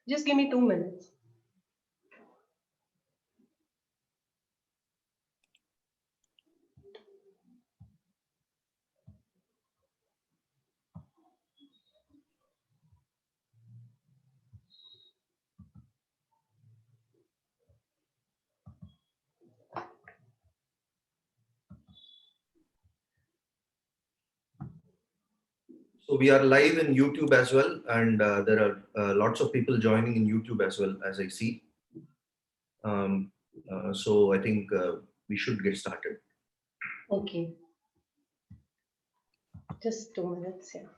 Just give me 2 minutes. So we are live in YouTube as well, and there are lots of people joining in YouTube as well, as I see. So I think we should get started. Okay. Just 2 minutes, yeah.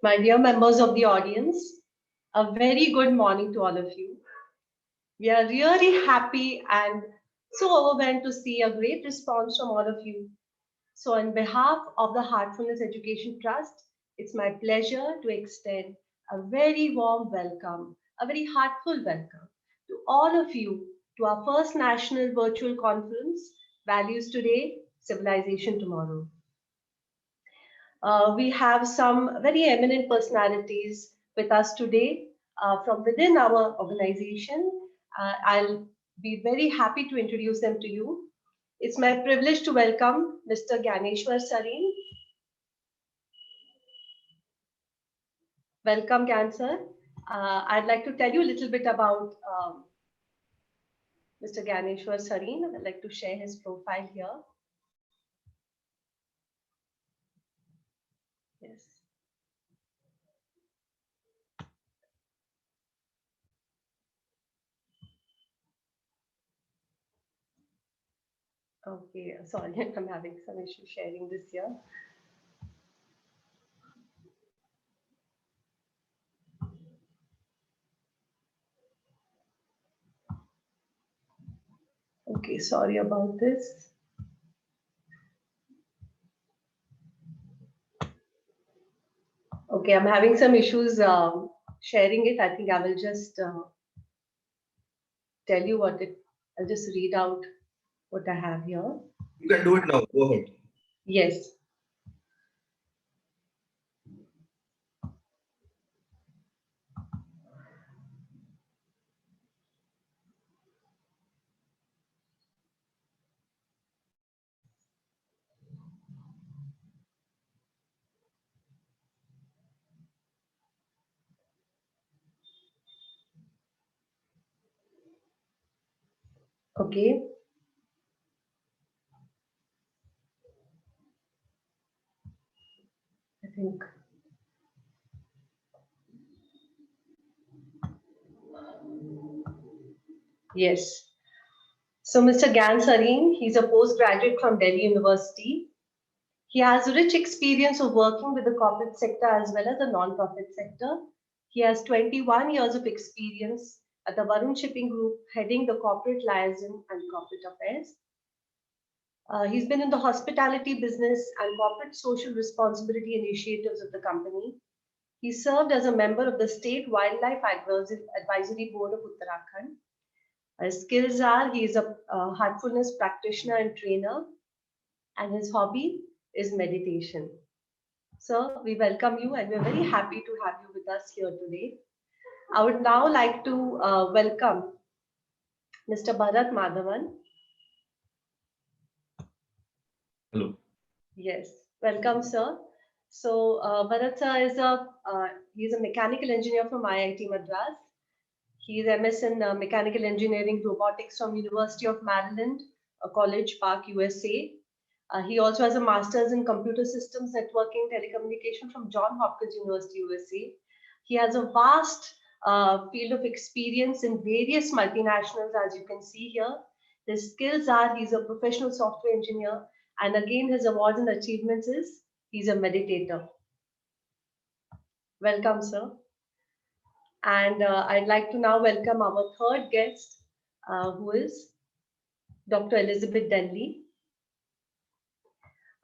My dear members of the audience, a very good morning to all of you. We are really happy and so overwhelmed to see a great response from all of you. So on behalf of the Heartfulness Education Trust, it's my pleasure to extend a very warm welcome, a very heartful welcome to all of you to our first national virtual conference, Values Today, Civilization Tomorrow. We have some very eminent personalities with us today from within our organization. I'll be very happy to introduce them to you. It's my privilege to welcome Mr. Gyaneshwar Sareen. Welcome, Gyan sir. I'd like to tell you a little bit about Mr. Gyaneshwar Sareen. I'd like to share his profile here. Yes. Okay, sorry, I'm having some issue sharing this here. Okay, sorry about this. Okay, I'm having some issues sharing it. I think I will just tell you I'll just read out what I have here. You can do it now. Go ahead. Yes. Okay. I think. Yes. So Mr. Gyan Sareen, he's a postgraduate from Delhi University. He has rich experience of working with the corporate sector as well as the non-profit sector. He has 21 years of experience at the Varun Shipping Group, heading the corporate liaison and corporate affairs. He's been in the hospitality business and corporate social responsibility initiatives of the company. He served as a member of the State Wildlife Advisory Board of Uttarakhand. His skills are he is a heartfulness practitioner and trainer, and his hobby is meditation. Sir, we welcome you and we're very happy to have you with us here today. I would now like to welcome Mr. Bharat Madhavan. Hello. Yes, welcome, sir. So, Bharat sir is he's a mechanical engineer from IIT Madras. He's MS in Mechanical Engineering Robotics from University of Maryland, College Park, USA. He also has a master's in Computer Systems Networking Telecommunication from Johns Hopkins University, USA. He has a vast field of experience in various multinationals, as you can see here. His skills are he's a professional software engineer, and again, his awards and achievements is he's a meditator. Welcome, sir. And I'd like to now welcome our third guest, who is Dr. Elizabeth Denley.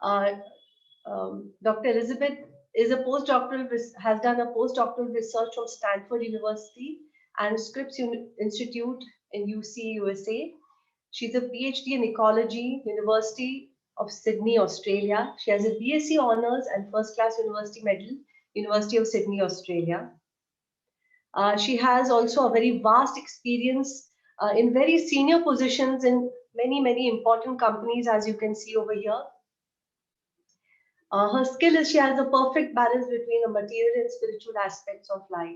Dr. Elizabeth is a postdoctoral, has done a postdoctoral research from Stanford University and Scripps Institute in UC, USA. She's a PhD in Ecology, University of Sydney, Australia. She has a BSc Honours and First Class University Medal, University of Sydney, Australia. She has also a very vast experience in very senior positions in many important companies, as you can see over here. Her skill is she has a perfect balance between the material and spiritual aspects of life.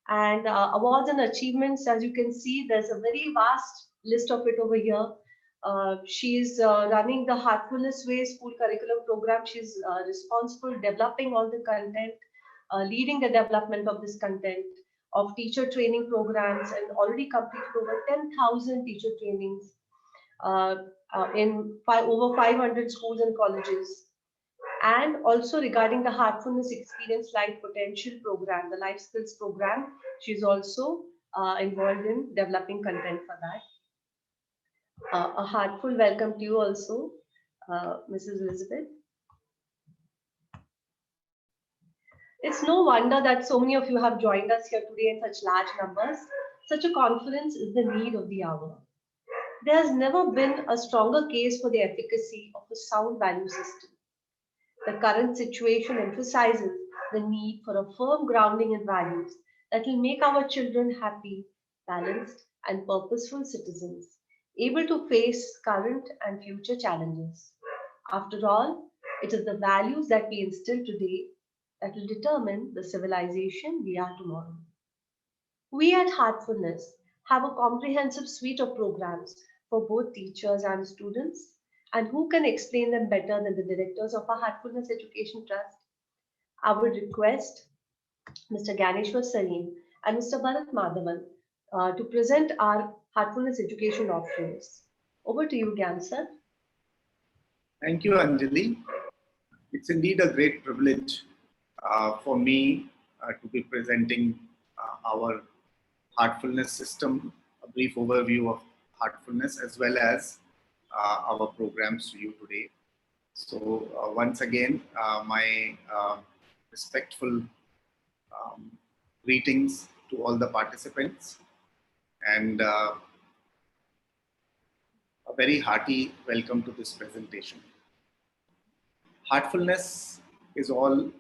And awards and achievements, as you can see, there's a very vast list of it over here. She's running the Heartfulness Way school curriculum program. She's responsible developing all the content, leading the development of this content, of teacher training programs, and already completed over 10,000 teacher trainings in over 500 schools and colleges. And also regarding the Heartfulness Experience Life Potential program, the Life Skills program, she's also involved in developing content for that. A heartful welcome to you also, Mrs. Elizabeth. It's no wonder that so many of you have joined us here today in such large numbers. Such a conference is the need of the hour. There has never been a stronger case for the efficacy of a sound value system. The current situation emphasizes the need for a firm grounding in values that will make our children happy, balanced, and purposeful citizens, able to face current and future challenges. After all, it is the values that we instill today that will determine the civilization we are tomorrow. We at Heartfulness have a comprehensive suite of programs for both teachers and students. And who can explain them better than the directors of our Heartfulness Education Trust? I would request Mr. Ganeshwar Salim and Mr. Bharat Madhavan to present our Heartfulness Education offerings. Over to you, Gyan sir. Thank you, Anjali. It's indeed a great privilege for me to be presenting our Heartfulness system, a brief overview of Heartfulness, as well as our programs to you today. So once again, my respectful greetings to all the participants, and a very hearty welcome to this presentation. Heartfulness is all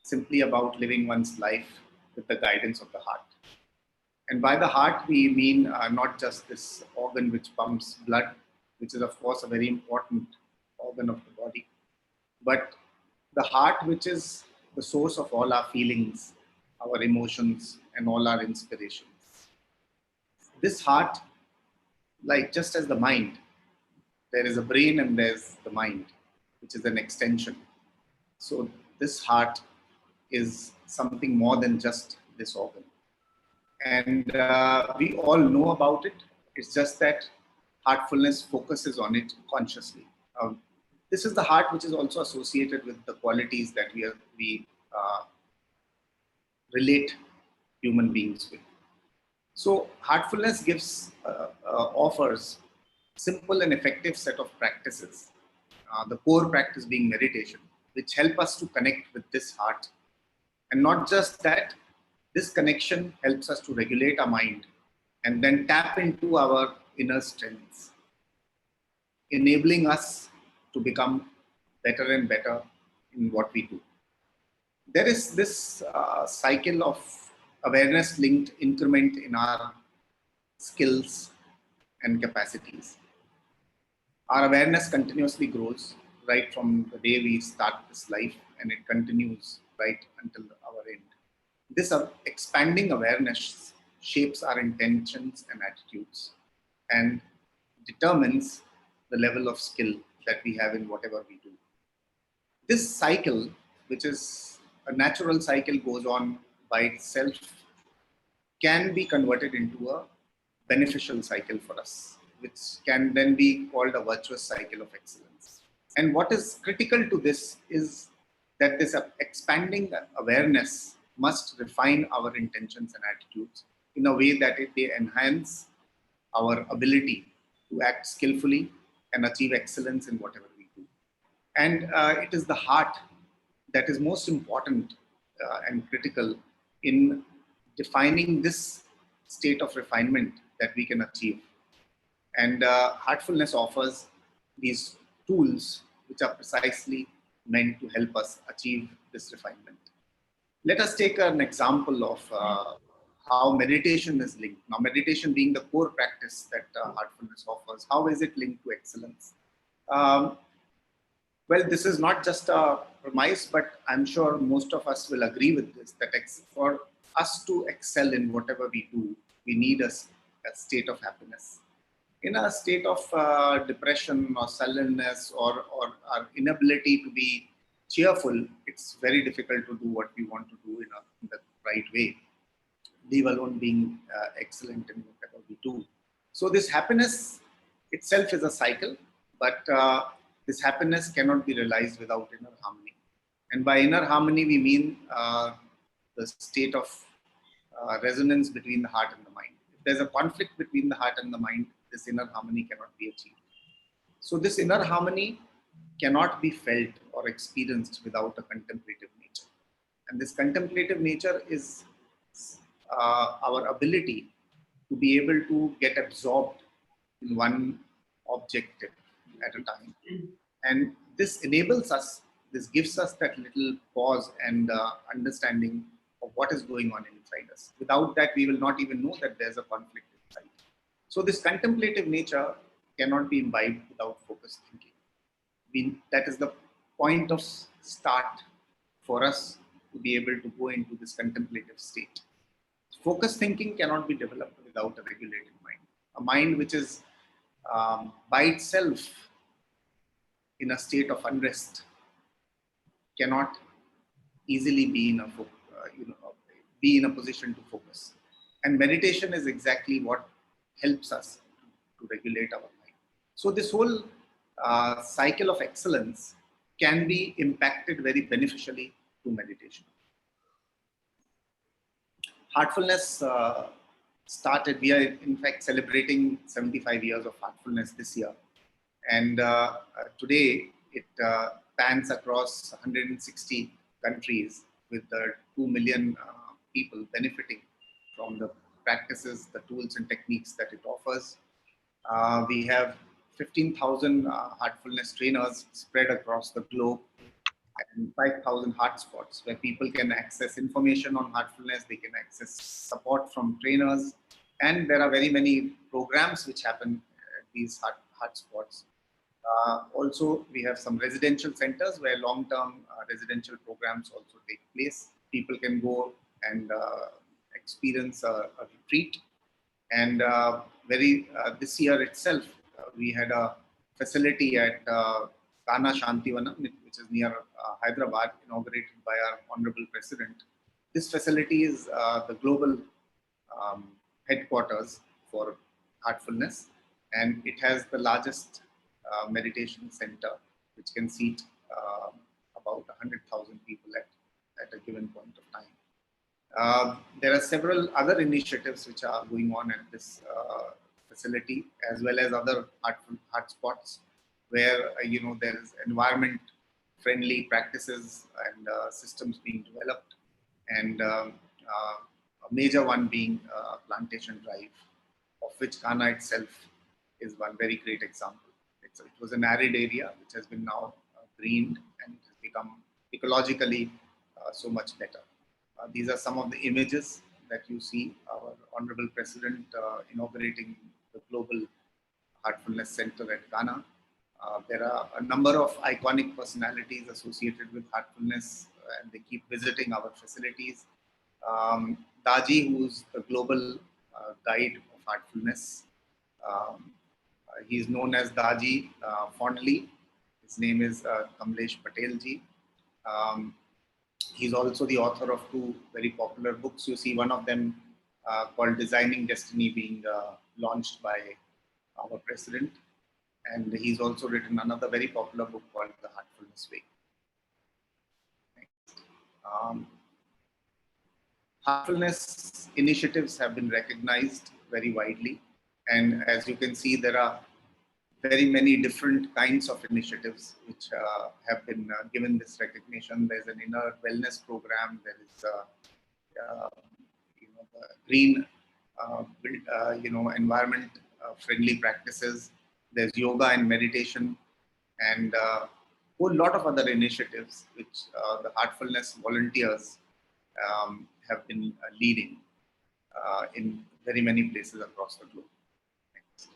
simply about living one's life with the guidance of the heart. And by the heart, we mean not just this organ which pumps blood, which is of course a very important organ of the body, but the heart, which is the source of all our feelings, our emotions, and all our inspirations. This heart, like just as the mind, there is a brain and there's the mind, which is an extension. So this heart is something more than just this organ. And we all know about it. It's just that Heartfulness focuses on it consciously. This is the heart which is also associated with the qualities that we relate human beings with. So Heartfulness offers simple and effective set of practices. The core practice being meditation, which help us to connect with this heart. And not just that, this connection helps us to regulate our mind and then tap into our inner strengths, enabling us to become better and better in what we do. There is this cycle of awareness linked increment in our skills and capacities. Our awareness continuously grows right from the day we start this life, and it continues right until our end. This expanding awareness shapes our intentions and attitudes and determines the level of skill that we have in whatever we do. This cycle, which is a natural cycle, goes on by itself, can be converted into a beneficial cycle for us, which can then be called a virtuous cycle of excellence. And what is critical to this is that this expanding awareness must refine our intentions and attitudes in a way that they enhance our ability to act skillfully and achieve excellence in whatever we do. And it is the heart that is most important and critical in defining this state of refinement that we can achieve. And Heartfulness offers these tools which are precisely meant to help us achieve this refinement. Let us take an example of how meditation is linked. Now, meditation being the core practice that Heartfulness offers, how is it linked to excellence? Well, this is not just a premise, but I'm sure most of us will agree with this, that for us to excel in whatever we do, we need a state of happiness. In a state of depression or sullenness or our inability to be cheerful, it's very difficult to do what we want to do in the right way, leave alone being excellent in whatever we do. So this happiness itself is a cycle, but this happiness cannot be realized without inner harmony. And by inner harmony, we mean the state of resonance between the heart and the mind. If there's a conflict between the heart and the mind, this inner harmony cannot be achieved. So this inner harmony cannot be felt or experienced without a contemplative nature. And this contemplative nature is our ability to be able to get absorbed in one objective at a time. And this enables us, this gives us that little pause and understanding of what is going on inside us. Without that, we will not even know that there's a conflict inside. So this contemplative nature cannot be imbibed without focused thinking. That is the point of start for us to be able to go into this contemplative state. Focused thinking cannot be developed without a regulated mind. A mind which is by itself in a state of unrest cannot easily be in a position to focus. And meditation is exactly what helps us to regulate our mind. So this whole cycle of excellence can be impacted very beneficially through meditation. Heartfulness started, we are in fact celebrating 75 years of Heartfulness this year. And today it spans across 160 countries with 2 million people benefiting from the practices, the tools and techniques that it offers. We have 15,000 Heartfulness trainers spread across the globe and 5,000 hotspots where people can access information on Heartfulness, they can access support from trainers, and there are very many programs which happen at these hotspots. Also, we have some residential centers where long-term residential programs also take place. People can go and experience a retreat. And this year itself, we had a facility at Kana Shantivanam, which is near Hyderabad, inaugurated by our Honorable President. This facility is the global headquarters for Heartfulness, and it has the largest meditation center, which can seat about 100,000 people at a given point of time. There are several other initiatives which are going on at this facility, as well as other hotspots where there is environment-friendly practices and systems being developed, and a major one being plantation drive, of which Ghana itself is one very great example. It was an arid area which has been now greened and has become ecologically so much better. These are some of the images that you see our Honorable President inaugurating the Global Heartfulness Center at Ghana. There are a number of iconic personalities associated with heartfulness, and they keep visiting our facilities. Daji, who's the global guide of heartfulness, he's known as Daji fondly. His name is Kamlesh Patel ji. Um, He's also the author of two very popular books. You see one of them called Designing Destiny being launched by our president. And he's also written another very popular book called The Heartfulness Way. Um, Heartfulness initiatives have been recognized very widely. And as you can see, there are very many different kinds of initiatives which have been given this recognition. There's an inner wellness program. There is the green environment friendly practices. There's yoga and meditation, and a whole lot of other initiatives which the heartfulness volunteers have been leading in very many places across the globe. Next.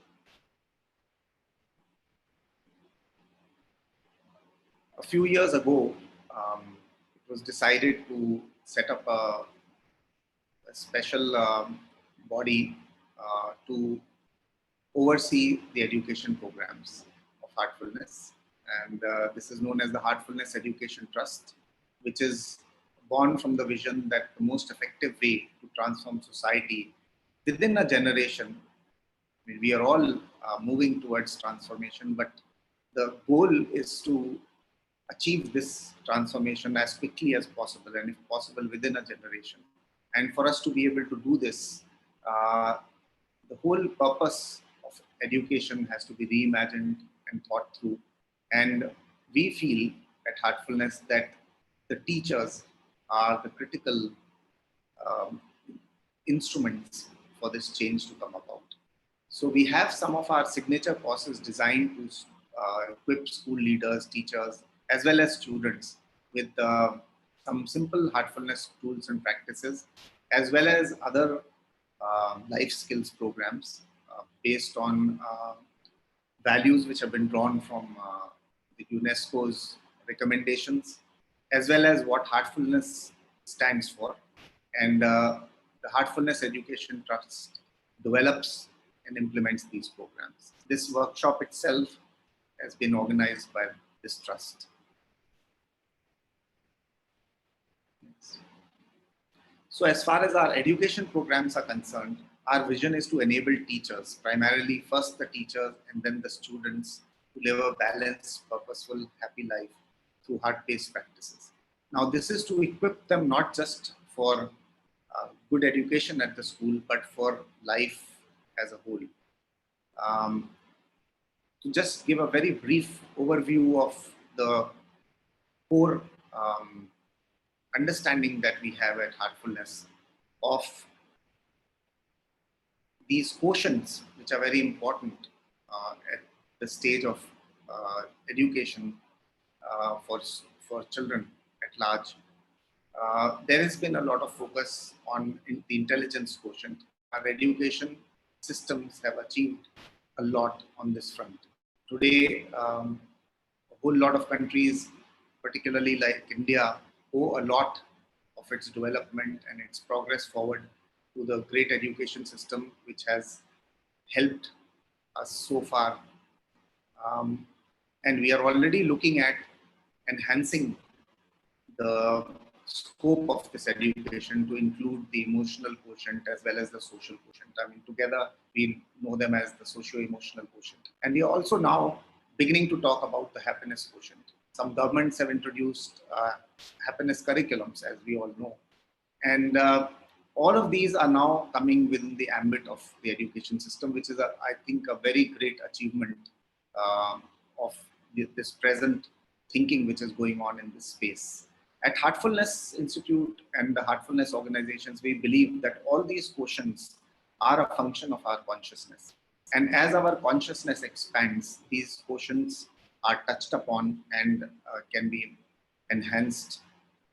A few years ago, it was decided to set up a special body to oversee the education programs of heartfulness. And this is known as the Heartfulness Education Trust, which is born from the vision that the most effective way to transform society within a generation, I mean, we are all moving towards transformation, but the goal is to achieve this transformation as quickly as possible, and if possible within a generation. And for us to be able to do this, the whole purpose of education has to be reimagined and thought through. And we feel at Heartfulness that the teachers are the critical um, instruments for this change to come about. So we have some of our signature courses designed to equip school leaders, teachers, as well as students with some simple heartfulness tools and practices, as well as other life skills programs based on values which have been drawn from the UNESCO's recommendations, as well as what heartfulness stands for. And the Heartfulness Education Trust develops and implements these programs. This workshop itself has been organized by this trust. So as far as our education programs are concerned, our vision is to enable teachers, primarily first the teachers and then the students, to live a balanced, purposeful, happy life through heart-based practices. Now, this is to equip them not just for good education at the school, but for life as a whole. To just give a very brief overview of the core understanding that we have at Heartfulness of these quotients, which are very important at the stage of education for children at large. There has been a lot of focus on the intelligence quotient. Our education systems have achieved a lot on this front. Today, a whole lot of countries, particularly like India, owe a lot of its development and its progress forward to the great education system, which has helped us so far. And we are already looking at enhancing the scope of this education to include the emotional quotient as well as the social quotient. I mean, together we know them as the socio-emotional quotient. And we are also now beginning to talk about the happiness quotient. Some governments have introduced happiness curriculums, as we all know. And all of these are now coming within the ambit of the education system, which is, I think, a very great achievement of this present thinking which is going on in this space. At Heartfulness Institute and the Heartfulness organizations, we believe that all these quotients are a function of our consciousness. And as our consciousness expands, these quotients are touched upon and can be enhanced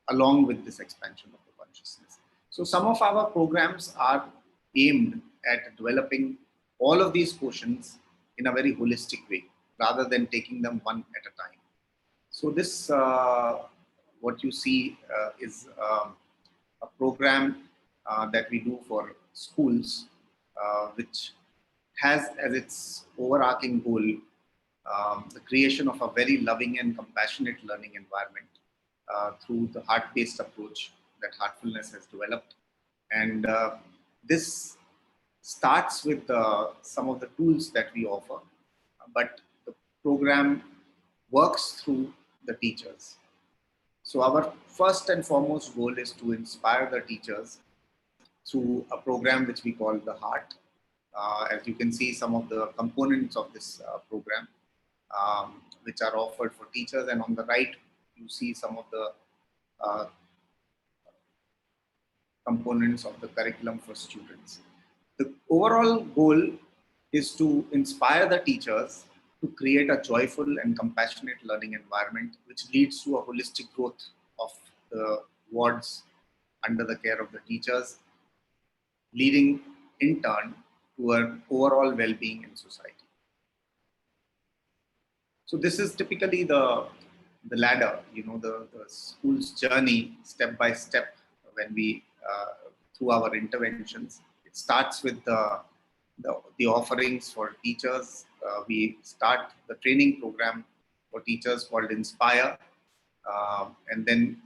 along with this expansion of the consciousness. So some of our programs are aimed at developing all of these quotients in a very holistic way, rather than taking them one at a time. So this, what you see is a program that we do for schools, which has as its overarching goal the creation of a very loving and compassionate learning environment through the heart-based approach that Heartfulness has developed. And this starts with some of the tools that we offer, but the program works through the teachers. So our first and foremost goal is to inspire the teachers through a program which we call the Heart. As you can see, some of the components of this program, which are offered for teachers, and on the right, you see some of the components of the curriculum for students. The overall goal is to inspire the teachers to create a joyful and compassionate learning environment, which leads to a holistic growth of the wards under the care of the teachers, leading in turn to an overall well-being in society. So this is typically the ladder, the school's journey step by step when we, through our interventions. It starts with the offerings for teachers. We start the training program for teachers called Inspire. And then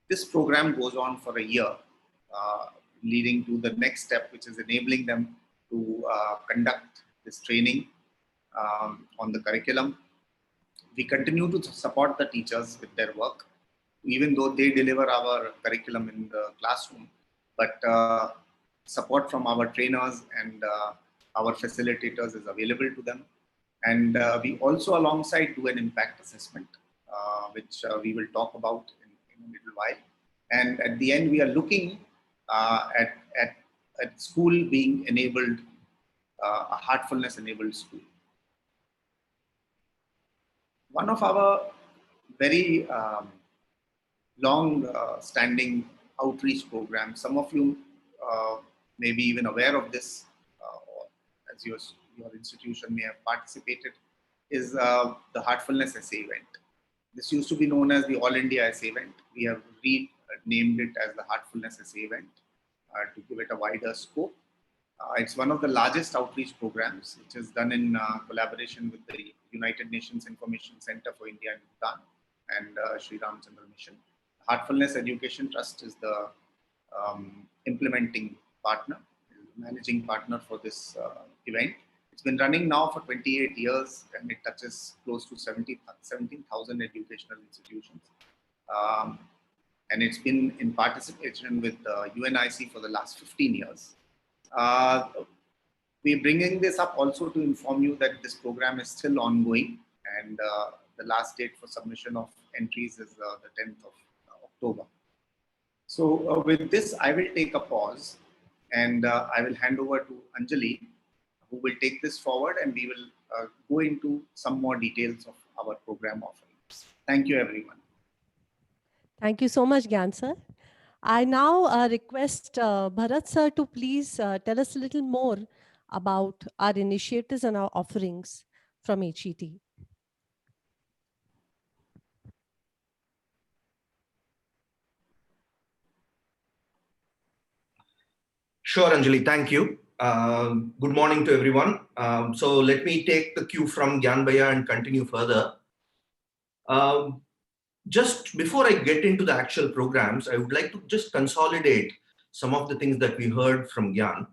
this program goes on for a year, leading to the next step, which is enabling them to conduct this training on the curriculum. We continue to support the teachers with their work, even though they deliver our curriculum in the classroom, but support from our trainers and our facilitators is available to them. And we also alongside do an impact assessment, which we will talk about in a little while. And at the end, we are looking at school being enabled, a heartfulness enabled school. One of our very long-standing outreach programs, some of you may be even aware of this, or as your institution may have participated, is the Heartfulness Essay event. This used to be known as the All India Essay event. We have renamed it as the Heartfulness Essay event to give it a wider scope. It's one of the largest outreach programs, which is done in collaboration with the United Nations Information Center for India and Bhutan and Sri Ramchandra Mission. Heartfulness Education Trust is the implementing partner, managing partner for this event. It's been running now for 28 years and it touches close to 17,000 educational institutions. And it's been in participation with UNIC for the last 15 years. We're bringing this up also to inform you that this program is still ongoing, and the last date for submission of entries is the 10th of October. So with this, I will take a pause and I will hand over to Anjali, who will take this forward, and we will go into some more details of our program offerings. Thank you, everyone. Thank you so much, Gyan sir. I now request Bharat sir to please tell us a little more about our initiatives and our offerings from HET. Sure, Anjali, thank you. Good morning to everyone. So let me take the cue from Gyan Bhaiya and continue further. Just before I get into the actual programs, I would like to just consolidate some of the things that we heard from Gyan.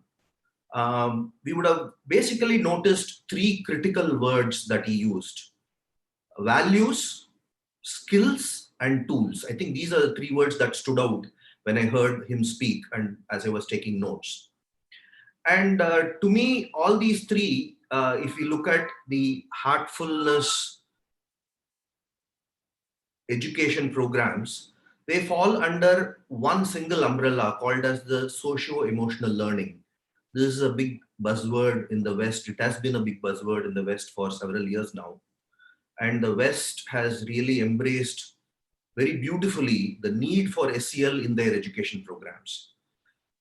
We would have basically noticed three critical words that he used: values, skills, and tools. I think these are the three words that stood out when I heard him speak and as I was taking notes. And to me, all these three, if we look at the heartfulness education programs, they fall under one single umbrella called as the socio-emotional learning. This is a big buzzword in the West. It has been a big buzzword in the West for several years now. And the West has really embraced very beautifully the need for SEL in their education programs.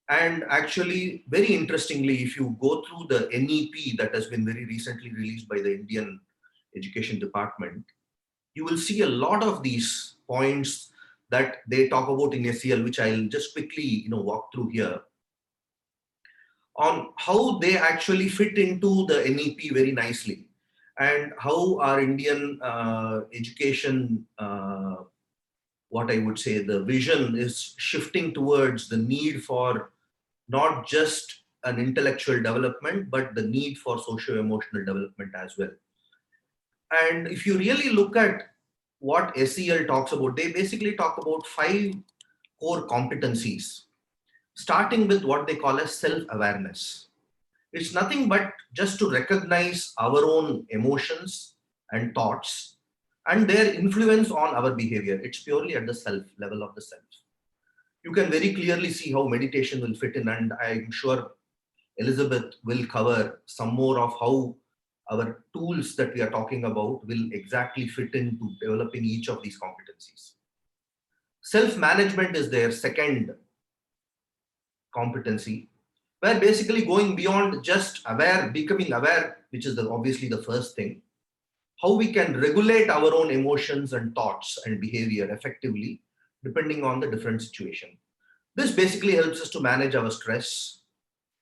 And actually, very interestingly, if you go through the NEP that has been very recently released by the Indian Education Department, you will see a lot of these points that they talk about in SEL, which I'll just quickly walk through here, on how they actually fit into the NEP very nicely, and how our Indian education, what I would say, the vision is shifting towards the need for not just an intellectual development, but the need for socio-emotional development as well. And if you really look at what SEL talks about, they basically talk about 5 core competencies, starting with what they call as self-awareness. It's nothing but just to recognize our own emotions and thoughts and their influence on our behavior. It's purely at the self level of the self. You can very clearly see how meditation will fit in, and I'm sure Elizabeth will cover some more of how our tools that we are talking about will exactly fit into developing each of these competencies. Self-management is their second competency, where basically going beyond just becoming aware, which is obviously the first thing, how we can regulate our own emotions and thoughts and behavior effectively, depending on the different situation. This basically helps us to manage our stress,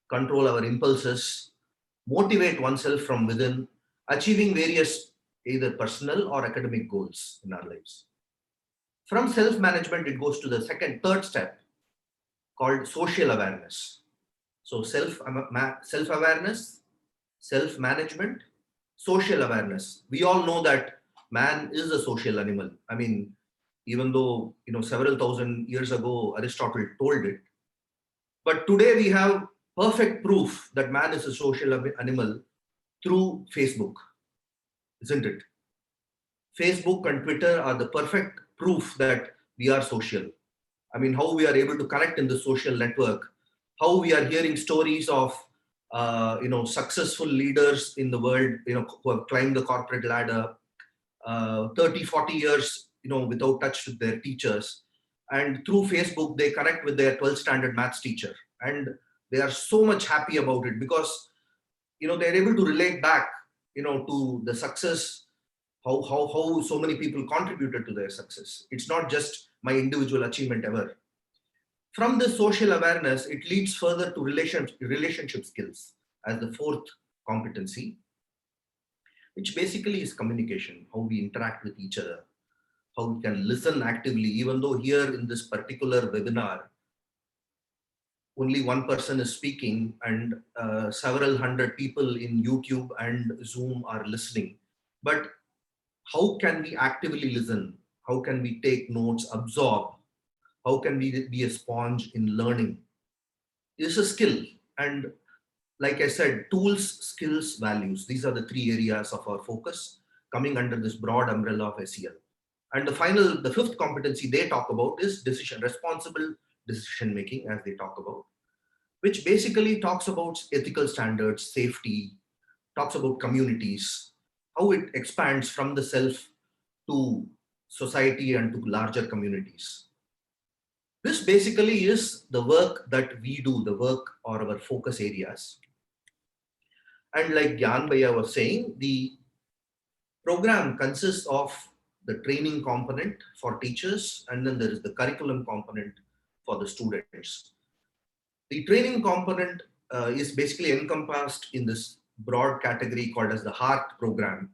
control our impulses, motivate oneself from within, achieving various either personal or academic goals in our lives. From self-management, it goes to the third step called social awareness. So self-awareness, self-management, social awareness. We all know that man is a social animal. I mean, even though several thousand years ago Aristotle told it, but today we have perfect proof that man is a social animal through Facebook, isn't it? Facebook and Twitter are the perfect proof that we are social. I mean, how we are able to connect in the social network, how we are hearing stories of successful leaders in the world, who have climbed the corporate ladder, 30, 40 years, without touch with their teachers. And through Facebook, they connect with their 12th standard maths teacher. And they are so much happy about it because, they're able to relate back, to the success, how so many people contributed to their success. It's not just my individual achievement ever. From this social awareness, it leads further to relationship skills as the fourth competency, which basically is communication, how we interact with each other, how we can listen actively, even though here in this particular webinar, only one person is speaking and several hundred people in YouTube and Zoom are listening. But how can we actively listen? How can we take notes, absorb? How can we be a sponge in learning? It's a skill. And like I said, tools, skills, values. These are the 3 areas of our focus coming under this broad umbrella of SEL. And the fifth competency they talk about is responsible decision making, as they talk about, which basically talks about ethical standards, safety, talks about communities, how it expands from the self to society and to larger communities. This basically is the work that we do, the work or our focus areas. And like Gyan Bhaiya was saying, the program consists of the training component for teachers, and then there is the curriculum component for the students. The training component is basically encompassed in this broad category called as the HEART program,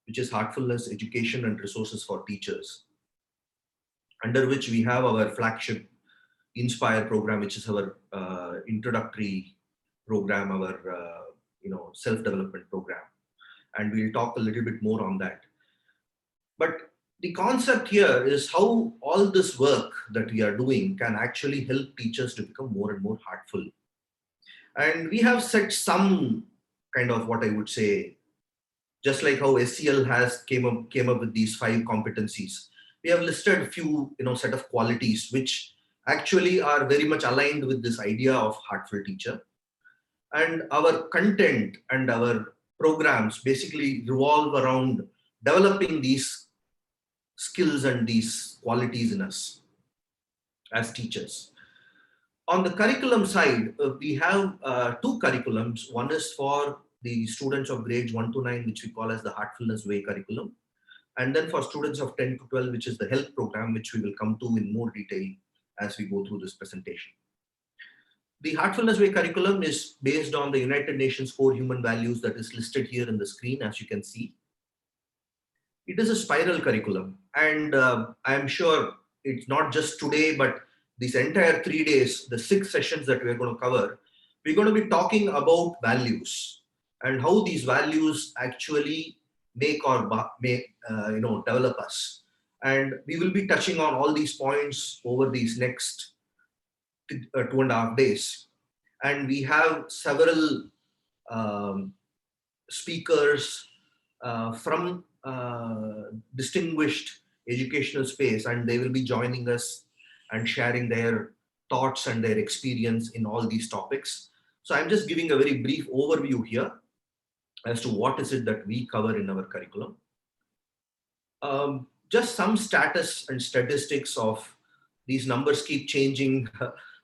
which is Heartfulness Education and Resources for Teachers, under which we have our flagship Inspire program, which is our introductory program, our self-development program. And we'll talk a little bit more on that. But the concept here is how all this work that we are doing can actually help teachers to become more and more heartful. And we have set some kind of, what I would say, just like how SEL has came up with these 5 competencies. We have listed a few, set of qualities which actually are very much aligned with this idea of heartful teacher. And our content and our programs basically revolve around developing these skills and these qualities in us as teachers. On the curriculum side, we have 2 curriculums. One is for the students of grades 1 to 9, which we call as the Heartfulness Way curriculum. And then for students of 10 to 12, which is the health program, which we will come to in more detail as we go through this presentation. The Heartfulness Way curriculum is based on the United Nations 4 human values that is listed here in the screen, as you can see. It is a spiral curriculum, and I'm sure it's not just today, but these entire 3 days, the 6 sessions that we're going to cover, we're going to be talking about values and how these values actually make or develop us. And we will be touching on all these points over these next 2.5 days. And we have several speakers from distinguished educational space, and they will be joining us and sharing their thoughts and their experience in all these topics. So I'm just giving a very brief overview here as to what is it that we cover in our curriculum. Just some status and statistics of these numbers keep changing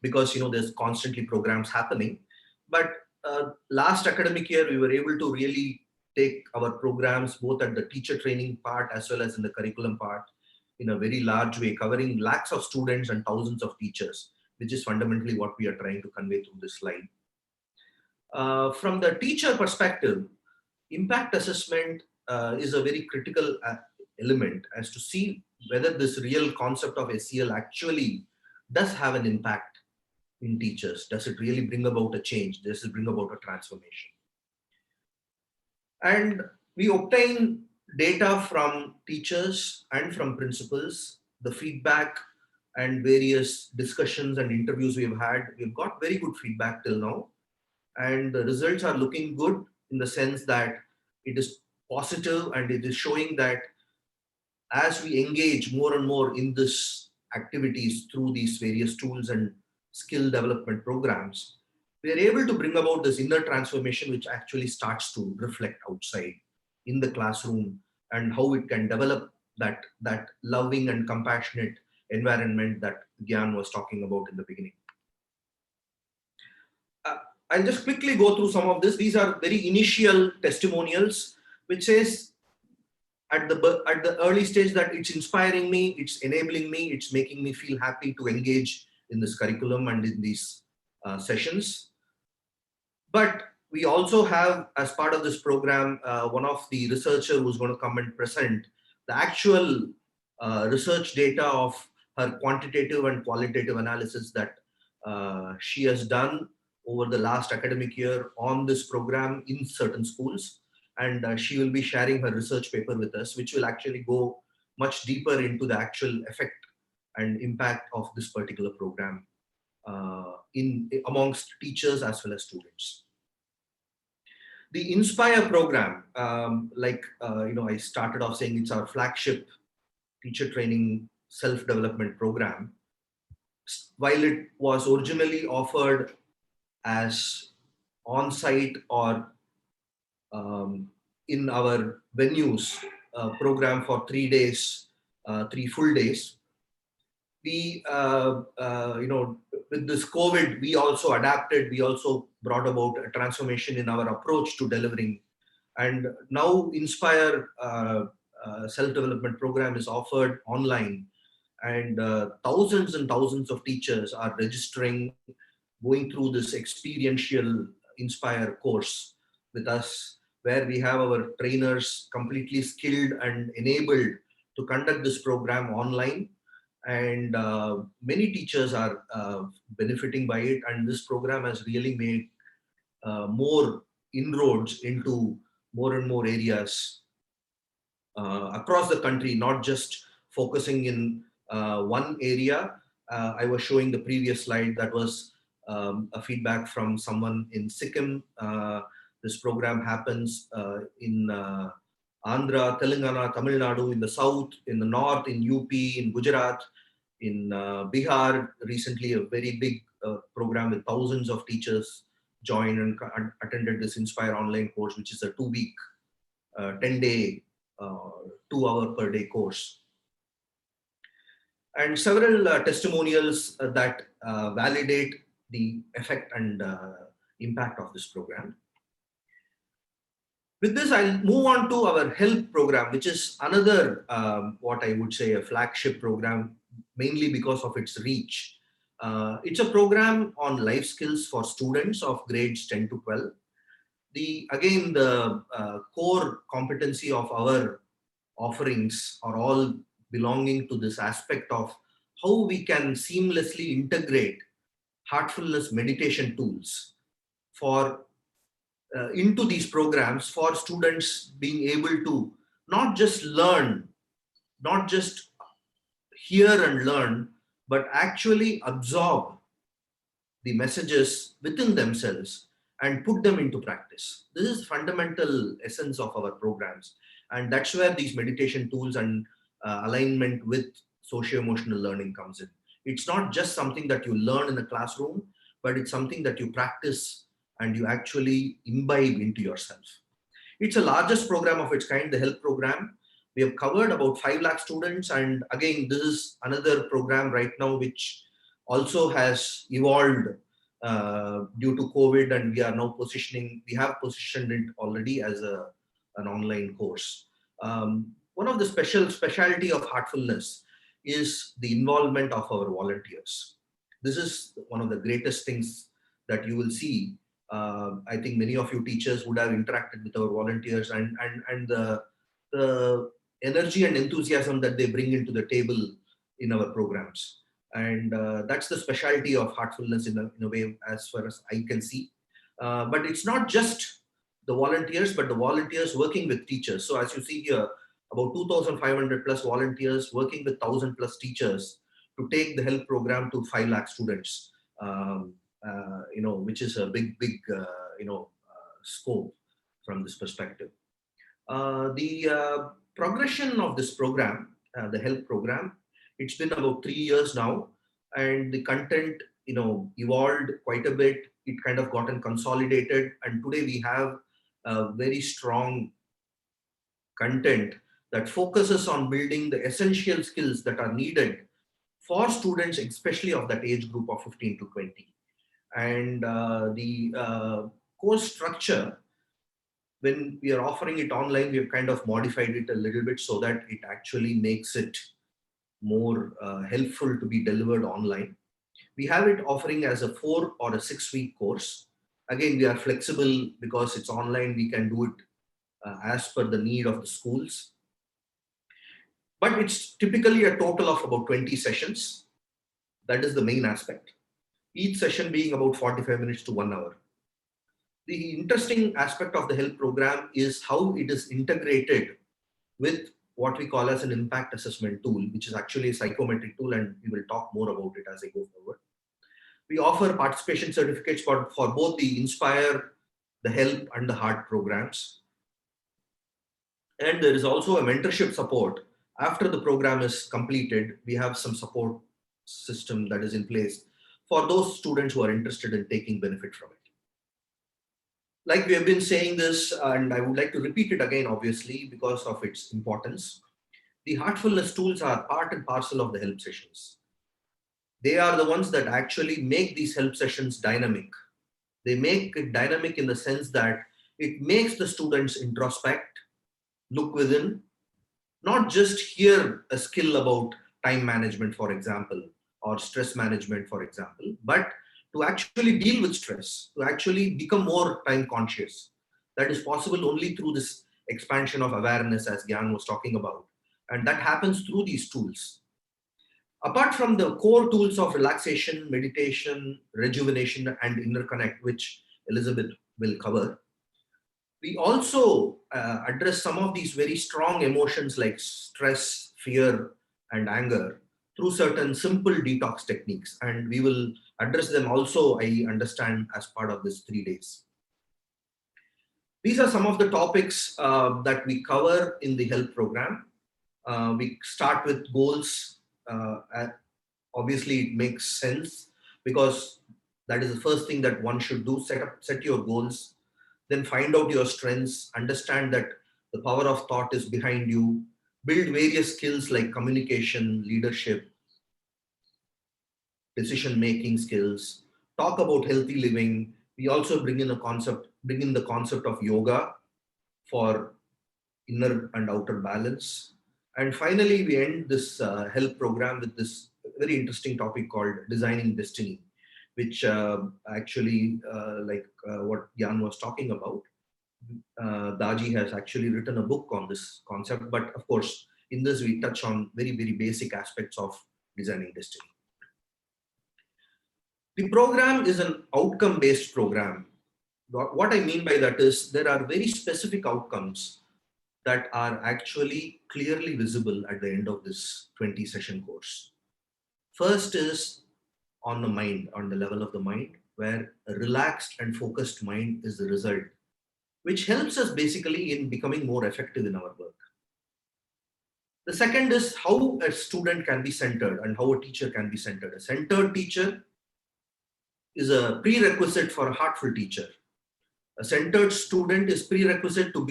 because there's constantly programs happening. But last academic year, we were able to really take our programs both at the teacher training part as well as in the curriculum part in a very large way, covering lakhs of students and thousands of teachers, which is fundamentally what we are trying to convey through this slide. From the teacher perspective, impact assessment is a very critical element as to see whether this real concept of SEL actually does have an impact in teachers. Does it really bring about a change? Does it bring about a transformation? And we obtain data from teachers and from principals, the feedback and various discussions and interviews we've had. We've got very good feedback till now. And the results are looking good in the sense that it is positive and it is showing that as we engage more and more in this activities through these various tools and skill development programs, we are able to bring about this inner transformation, which actually starts to reflect outside in the classroom and how it can develop that loving and compassionate environment that Gyan was talking about in the beginning. I'll just quickly go through some of this. These are very initial testimonials, which says at the early stage that it's inspiring me, it's enabling me, it's making me feel happy to engage in this curriculum and in these sessions. But we also have, as part of this program, one of the researcher who's going to come and present the actual research data of her quantitative and qualitative analysis that she has done over the last academic year on this program in certain schools. And she will be sharing her research paper with us, which will actually go much deeper into the actual effect and impact of this particular program amongst teachers as well as students. The Inspire program, I started off saying it's our flagship teacher training self-development program. While it was originally offered as on-site or in our venues program for 3 days, 3 full days, we, with this COVID, we also adapted, we also brought about a transformation in our approach to delivering. And now Inspire self-development program is offered online, and thousands and thousands of teachers are registering, going through this experiential Inspire course with us, where we have our trainers completely skilled and enabled to conduct this program online. And many teachers are benefiting by it, and this program has really made more inroads into more and more areas across the country, not just focusing in one area. I was showing the previous slide that was a feedback from someone in Sikkim. This program happens in Andhra, Telangana, Tamil Nadu, in the south, in the north, in UP, in Gujarat, in Bihar. Recently, a very big program with thousands of teachers joined and attended this Inspire online course, which is a 2-week, 10-day, 2-hour per day course. And several testimonials that validate the effect and impact of this program. With this, I'll move on to our health program, which is another, what I would say, a flagship program, mainly because of its reach. It's a program on life skills for students of grades 10 to 12. Again, the core competency of our offerings are all belonging to this aspect of how we can seamlessly integrate heartfulness meditation tools for into these programs for students being able to not just learn, not just hear and learn, but actually absorb the messages within themselves and put them into practice. This is fundamental essence of our programs. And that's where these meditation tools and alignment with socio-emotional learning comes in. It's not just something that you learn in a classroom, but it's something that you practice and you actually imbibe into yourself. It's the largest program of its kind, the health program. We have covered about 5 lakh students. And again, this is another program right now which also has evolved due to COVID, and we have positioned it already as an online course. One of the specialty of Heartfulness is the involvement of our volunteers. This is one of the greatest things that you will see. I think many of you teachers would have interacted with our volunteers, and the energy and enthusiasm that they bring into the table in our programs. And that's the specialty of Heartfulness in a way, as far as I can see. But it's not just the volunteers, but the volunteers working with teachers. So as you see here, about 2,500 plus volunteers working with 1,000 plus teachers to take the health program to 5 lakh students. Which is a big scope from this perspective. The progression of this program, the health program, it's been about 3 years now, and the content, evolved quite a bit. It kind of gotten consolidated, and today we have a very strong content that focuses on building the essential skills that are needed for students, especially of that age group of 15 to 20. And the course structure, when we are offering it online, we have kind of modified it a little bit so that it actually makes it more helpful to be delivered online. We have it offering as a 4 or a 6-week course. Again, we are flexible because it's online. We can do it as per the need of the schools. But it's typically a total of about 20 sessions. That is the main aspect. Each session being about 45 minutes to 1 hour. The interesting aspect of the health program is how it is integrated with what we call as an impact assessment tool, which is actually a psychometric tool, and we will talk more about it as I go forward. We offer participation certificates for both the Inspire, the Help, and the Heart programs. And there is also a mentorship support. After the program is completed, we have some support system that is in place for those students who are interested in taking benefit from it. Like we have been saying this, and I would like to repeat it again, obviously, because of its importance. The Heartfulness tools are part and parcel of the help sessions. They are the ones that actually make these help sessions dynamic. They make it dynamic in the sense that it makes the students introspect, look within, not just hear a skill about time management, for example, or stress management, for example, but to actually deal with stress, to actually become more time conscious. That is possible only through this expansion of awareness, as Gyan was talking about. And that happens through these tools. Apart from the core tools of relaxation, meditation, rejuvenation, and inner connect, which Elizabeth will cover, we also address some of these very strong emotions like stress, fear, and anger through certain simple detox techniques. And we will address them also, I understand, as part of this 3 days. These are some of the topics that we cover in the health program. We start with goals. Obviously, it makes sense because that is the first thing that one should do. Set your goals, then find out your strengths, understand that the power of thought is behind you, build various skills like communication, leadership, decision making skills, talk about healthy living. We also bring in the concept of yoga for inner and outer balance. And finally, we end this health program with this very interesting topic called designing destiny, which actually, what Gyan was talking about, Daji has actually written a book on this concept. But of course, in this, we touch on very, very basic aspects of designing destiny. The program is an outcome-based program. What I mean by that is there are very specific outcomes that are actually clearly visible at the end of this 20-session course. First is on the mind, on the level of the mind, where a relaxed and focused mind is the result, which helps us basically in becoming more effective in our work. The second is how a student can be centered and how a teacher can be centered. A centered teacher is a prerequisite for a heartful teacher. A centered student is prerequisite to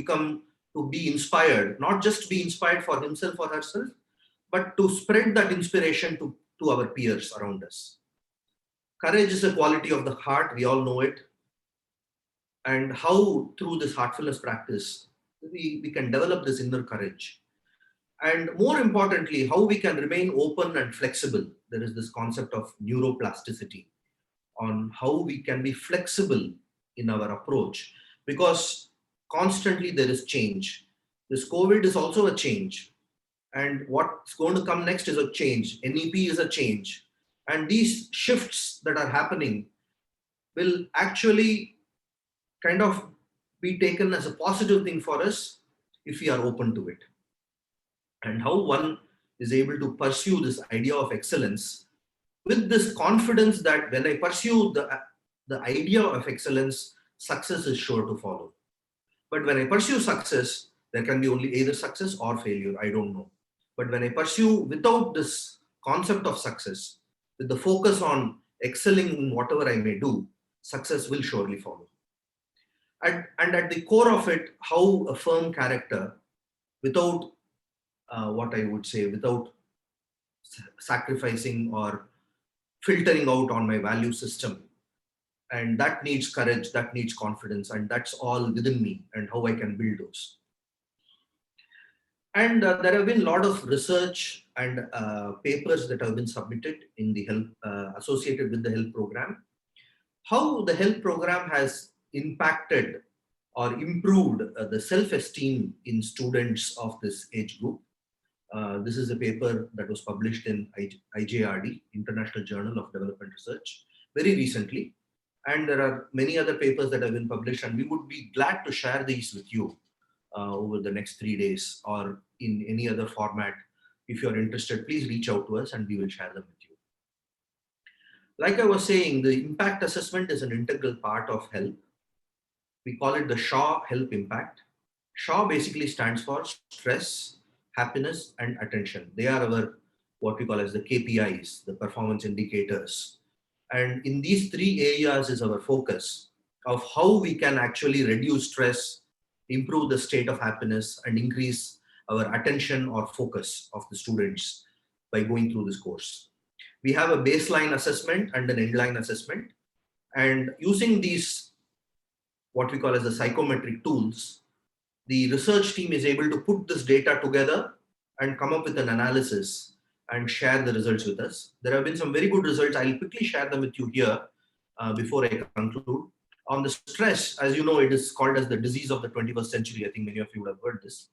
be inspired, not just be inspired for himself or herself, but to spread that inspiration to our peers around us. Courage is a quality of the heart, we all know it. And how through this heartfulness practice, we can develop this inner courage. And more importantly, how we can remain open and flexible. There is this concept of neuroplasticity on how we can be flexible in our approach, because constantly there is change. This COVID is also a change. And what's going to come next is a change. NEP is a change. And these shifts that are happening will actually kind of be taken as a positive thing for us if we are open to it. And how one is able to pursue this idea of excellence with this confidence that when I pursue the idea of excellence, success is sure to follow. But when I pursue success, there can be only either success or failure, I don't know. But when I pursue without this concept of success, with the focus on excelling in whatever I may do, success will surely follow. And at the core of it, how a firm character, without what I would say, without sacrificing or filtering out on my value system. And that needs courage, that needs confidence, and that's all within me and how I can build those. And there have been a lot of research and papers that have been submitted in the health associated with the health program. How the health program has impacted or improved the self-esteem in students of this age group. This is a paper that was published in IJRD, International Journal of Development Research, very recently. And there are many other papers that have been published, and we would be glad to share these with you over the next 3 days or in any other format. If you're interested, please reach out to us and we will share them with you. Like I was saying, the impact assessment is an integral part of health. We call it the Shaw Health Impact. Shaw basically stands for stress, happiness, and attention. They are our, what we call as the KPIs, the performance indicators. And in these 3 areas is our focus of how we can actually reduce stress, improve the state of happiness, and increase our attention or focus of the students by going through this course. We have a baseline assessment and an endline assessment. And using these, what we call as the psychometric tools, the research team is able to put this data together and come up with an analysis and share the results with us. There have been some very good results. I'll quickly share them with you here before I conclude. On the stress, as you know, it is called as the disease of the 21st century. I think many of you would have heard this.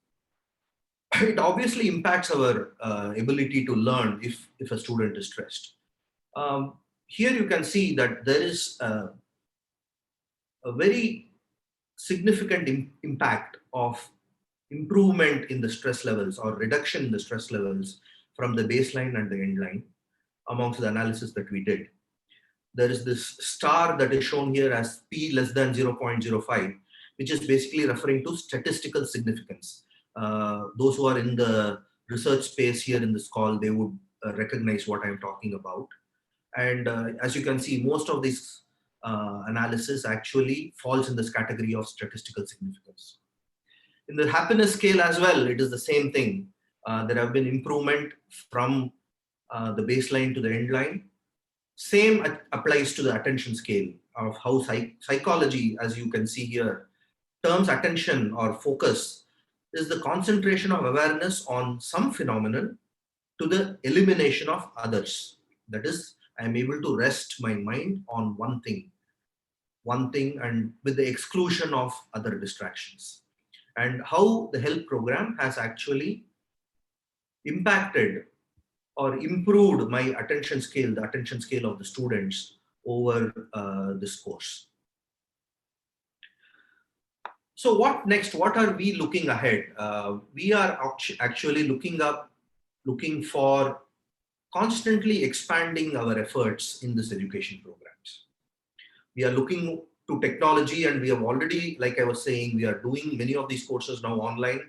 It obviously impacts our ability to learn if a student is stressed. Here you can see that there is a very significant impact of improvement in the stress levels or reduction in the stress levels from the baseline and the end line amongst the analysis that we did. There is this star that is shown here as p less than 0.05, which is basically referring to statistical significance. Those who are in the research space here in this call, they would recognize what I'm talking about. And as you can see, most of this analysis actually falls in this category of statistical significance. In the happiness scale as well, it is the same thing. There have been improvement from the baseline to the end line. Same applies to the attention scale of how psychology, as you can see here, terms attention or focus is the concentration of awareness on some phenomenon to the elimination of others. That is, I am able to rest my mind on one thing and with the exclusion of other distractions. And how the health program has actually impacted or improved my attention scale, the attention scale of the students over this course. So what next? What are we looking ahead? We are actually looking for constantly expanding our efforts in this education programs. We are looking to technology, and we have already, like I was saying, we are doing many of these courses now online,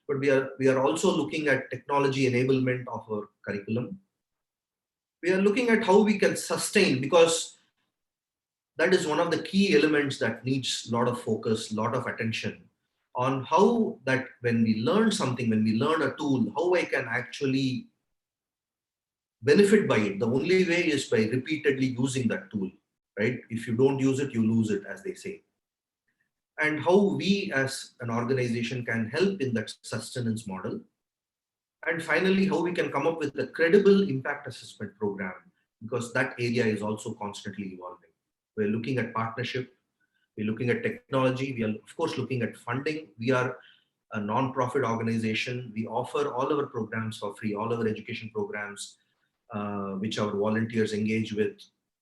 but we are also looking at technology enablement of our curriculum. We are looking at how we can sustain, because that is one of the key elements that needs a lot of focus, a lot of attention on how that when we learn something, when we learn a tool, how I can actually benefit by it. The only way is by repeatedly using that tool, right? If you don't use it, you lose it, as they say. And how we as an organization can help in that sustenance model. And finally, how we can come up with a credible impact assessment program, because that area is also constantly evolving. We're looking at partnership, we're looking at technology, we are of course looking at funding. We are a non-profit organization. We offer all our programs for free. All our education programs, which our volunteers engage with,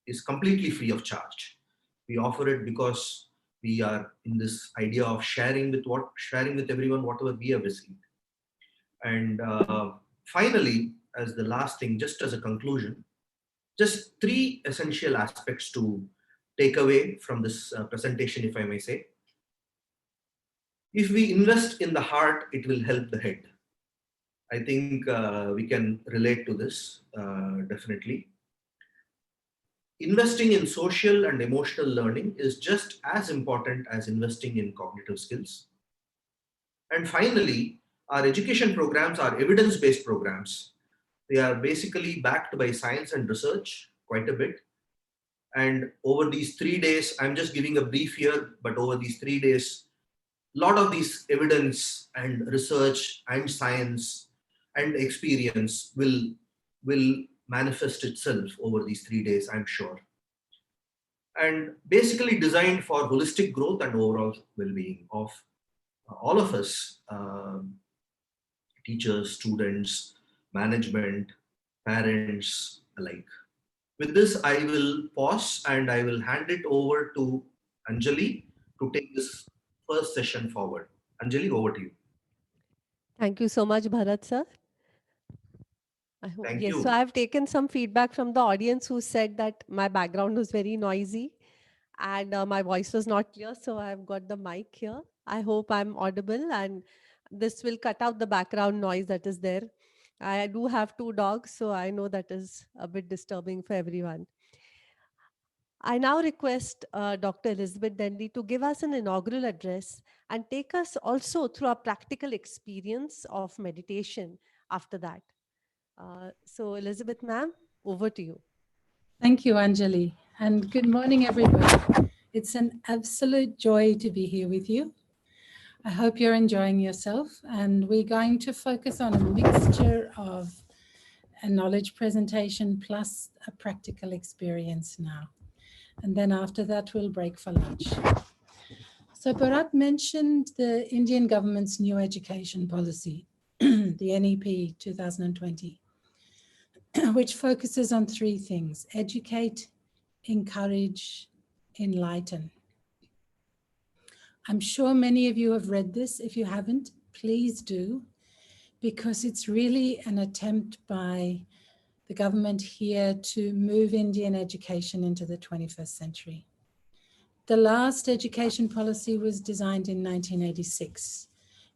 is completely free of charge. We offer it because we are in this idea of sharing with everyone whatever we have received. And finally, as the last thing, just as a conclusion, just 3 essential aspects to take away from this presentation, if I may say. If we invest in the heart, it will help the head. I think we can relate to this definitely. Investing in social and emotional learning is just as important as investing in cognitive skills. And finally, our education programs are evidence-based programs. They are basically backed by science and research quite a bit. And over these 3 days, I'm just giving a brief here, but over these 3 days, a lot of these evidence and research and science and experience will manifest itself over these 3 days, I'm sure. And basically designed for holistic growth and overall well-being of all of us, teachers, students, management, parents alike. With this, I will pause and I will hand it over to Anjali to take this first session forward. Anjali, over to you. Thank you so much, Bharat sir. I hope, Thank yes, you. so I've taken some feedback from the audience who said that my background was very noisy and my voice was not clear. So I've got the mic here. I hope I'm audible and this will cut out the background noise that is there. I do have 2 dogs, so I know that is a bit disturbing for everyone. I now request Dr. Elizabeth Denley to give us an inaugural address and take us also through a practical experience of meditation after that. So Elizabeth ma'am, over to you. Thank you, Anjali, and good morning, everybody. It's an absolute joy to be here with you. I hope you're enjoying yourself, and we're going to focus on a mixture of a knowledge presentation plus a practical experience now. And then after that, we'll break for lunch. So Bharat mentioned the Indian government's new education policy, the NEP 2020. Which focuses on 3 things: educate, encourage, enlighten. I'm sure many of you have read this. If you haven't, please do, because it's really an attempt by the government here to move Indian education into the 21st century. The last education policy was designed in 1986,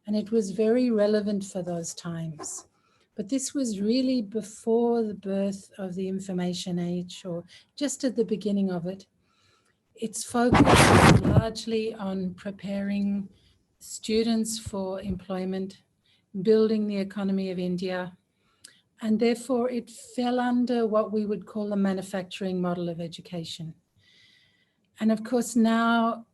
and it was very relevant for those times. But this was really before the birth of the information age, or just at the beginning of it. It's focused largely on preparing students for employment, building the economy of India, and therefore it fell under what we would call the manufacturing model of education. And of course now,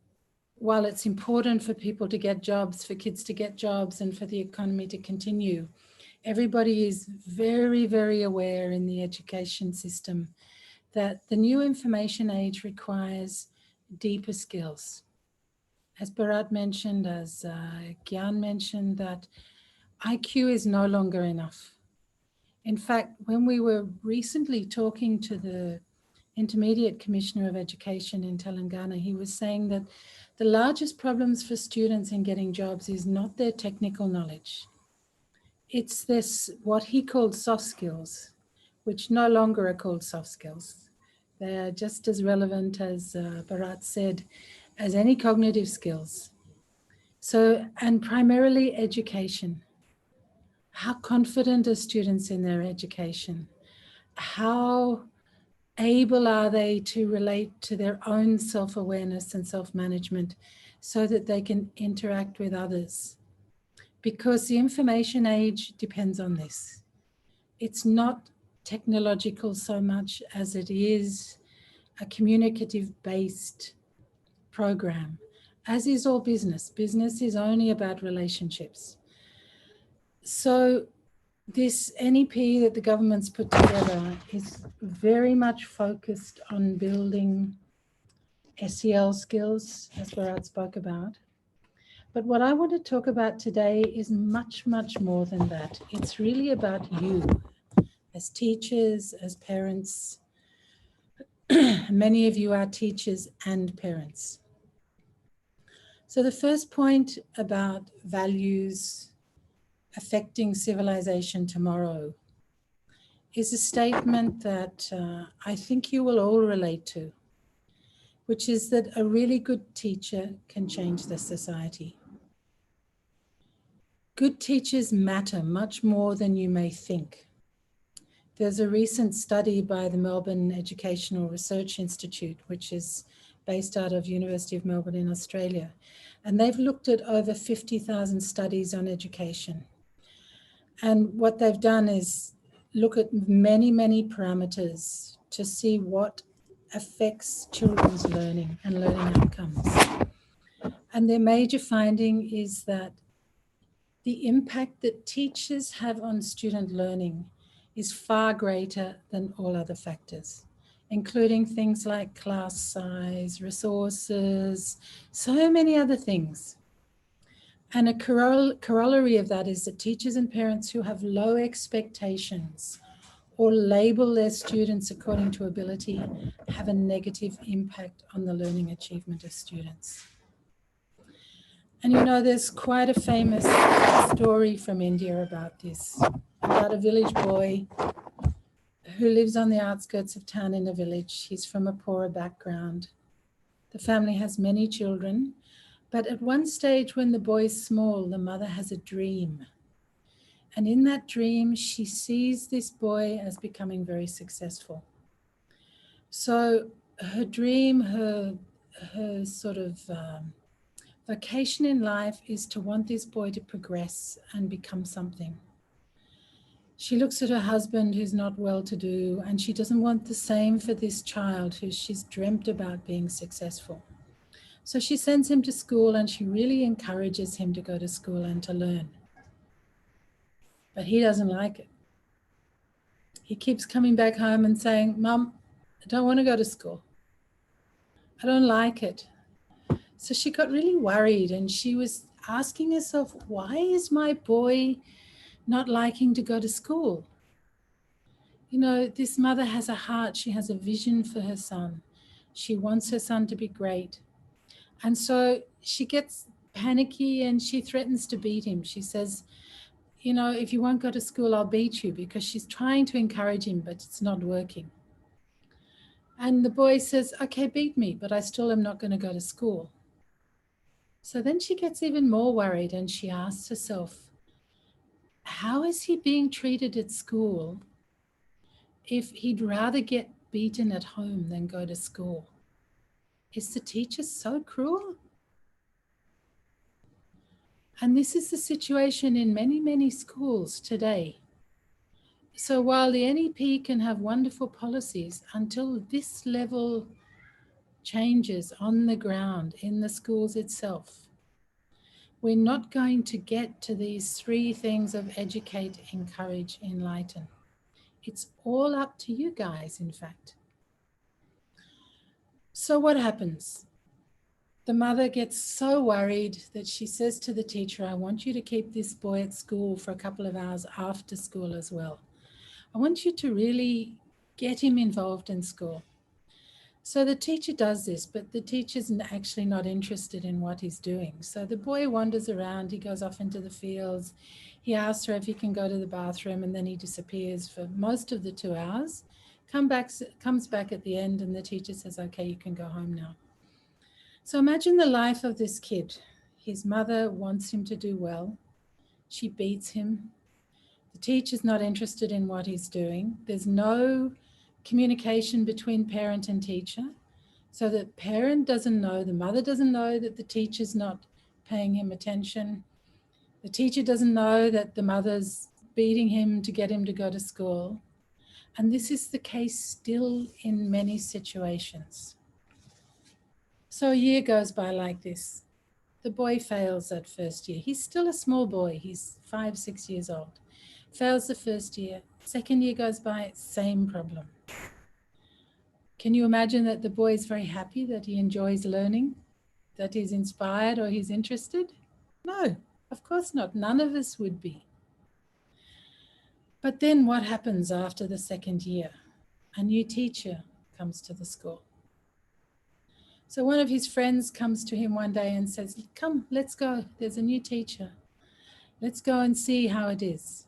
while it's important for people to get jobs, for kids to get jobs, and for the economy to continue, everybody is very, very aware in the education system that the new information age requires deeper skills. As Bharat mentioned, as Gyan mentioned, that IQ is no longer enough. In fact, when we were recently talking to the Intermediate Commissioner of Education in Telangana, he was saying that the largest problems for students in getting jobs is not their technical knowledge. It's this, what he called soft skills, which no longer are called soft skills. They're just as relevant, as Bharat said, as any cognitive skills. So, and primarily education. How confident are students in their education? How able are they to relate to their own self-awareness and self-management so that they can interact with others? Because the information age depends on this. It's not technological so much as it is a communicative-based program, as is all business. Business is only about relationships. So this NEP that the government's put together is very much focused on building SEL skills, as Bharat spoke about. But what I want to talk about today is much, much more than that. It's really about you as teachers, as parents. Many of you are teachers and parents. So the first point about values affecting civilization tomorrow is a statement that I think you will all relate to, which is that a really good teacher can change the society. Good teachers matter much more than you may think. There's a recent study by the Melbourne Educational Research Institute, which is based out of University of Melbourne in Australia, and they've looked at over 50,000 studies on education. And what they've done is look at many, many parameters to see what affects children's learning and learning outcomes. And their major finding is that the impact that teachers have on student learning is far greater than all other factors, including things like class size, resources, so many other things. And a corollary of that is that teachers and parents who have low expectations or label their students according to ability have a negative impact on the learning achievement of students. And you know, there's quite a famous story from India about this, about a village boy who lives on the outskirts of town in a village. He's from a poorer background. The family has many children, but at one stage when the boy's small, the mother has a dream. And in that dream, she sees this boy as becoming very successful. So her dream, her sort of vocation in life is to want this boy to progress and become something. She looks at her husband who's not well-to-do, and she doesn't want the same for this child who she's dreamt about being successful. So she sends him to school, and she really encourages him to go to school and to learn. But he doesn't like it. He keeps coming back home and saying, "Mum, I don't want to go to school. I don't like it." So she got really worried, and she was asking herself, why is my boy not liking to go to school? You know, this mother has a heart. She has a vision for her son. She wants her son to be great. And so she gets panicky and she threatens to beat him. She says, you know, if you won't go to school, I'll beat you, because she's trying to encourage him, but it's not working. And the boy says, okay, beat me, but I still am not going to go to school. So then she gets even more worried and she asks herself, how is he being treated at school if he'd rather get beaten at home than go to school? Is the teacher so cruel? And this is the situation in many, many schools today. So while the NEP can have wonderful policies, until this level changes on the ground in the schools itself, we're not going to get to these three things of educate, encourage, enlighten. It's all up to you guys, in fact. So what happens? The mother gets so worried that she says to the teacher, I want you to keep this boy at school for a couple of hours after school as well. I want you to really get him involved in school. So the teacher does this, but the teacher's actually not interested in what he's doing. So the boy wanders around, he goes off into the fields. He asks her if he can go to the bathroom, and then he disappears for most of the 2 hours. Comes back at the end, and the teacher says, okay, you can go home now. So imagine the life of this kid. His mother wants him to do well. She beats him. The teacher's not interested in what he's doing. There's no communication between parent and teacher. So the parent doesn't know, the mother doesn't know that the teacher's not paying him attention. The teacher doesn't know that the mother's beating him to get him to go to school. And this is the case still in many situations. So a year goes by like this. The boy fails that first year. He's still a small boy. He's 5, 6 years old. Fails the first year. Second year goes by, same problem. Can you imagine that the boy is very happy, that he enjoys learning, that he's inspired or he's interested? No, of course not. None of us would be. But then what happens after the second year? A new teacher comes to the school. So one of his friends comes to him one day and says, come, let's go. There's a new teacher. Let's go and see how it is.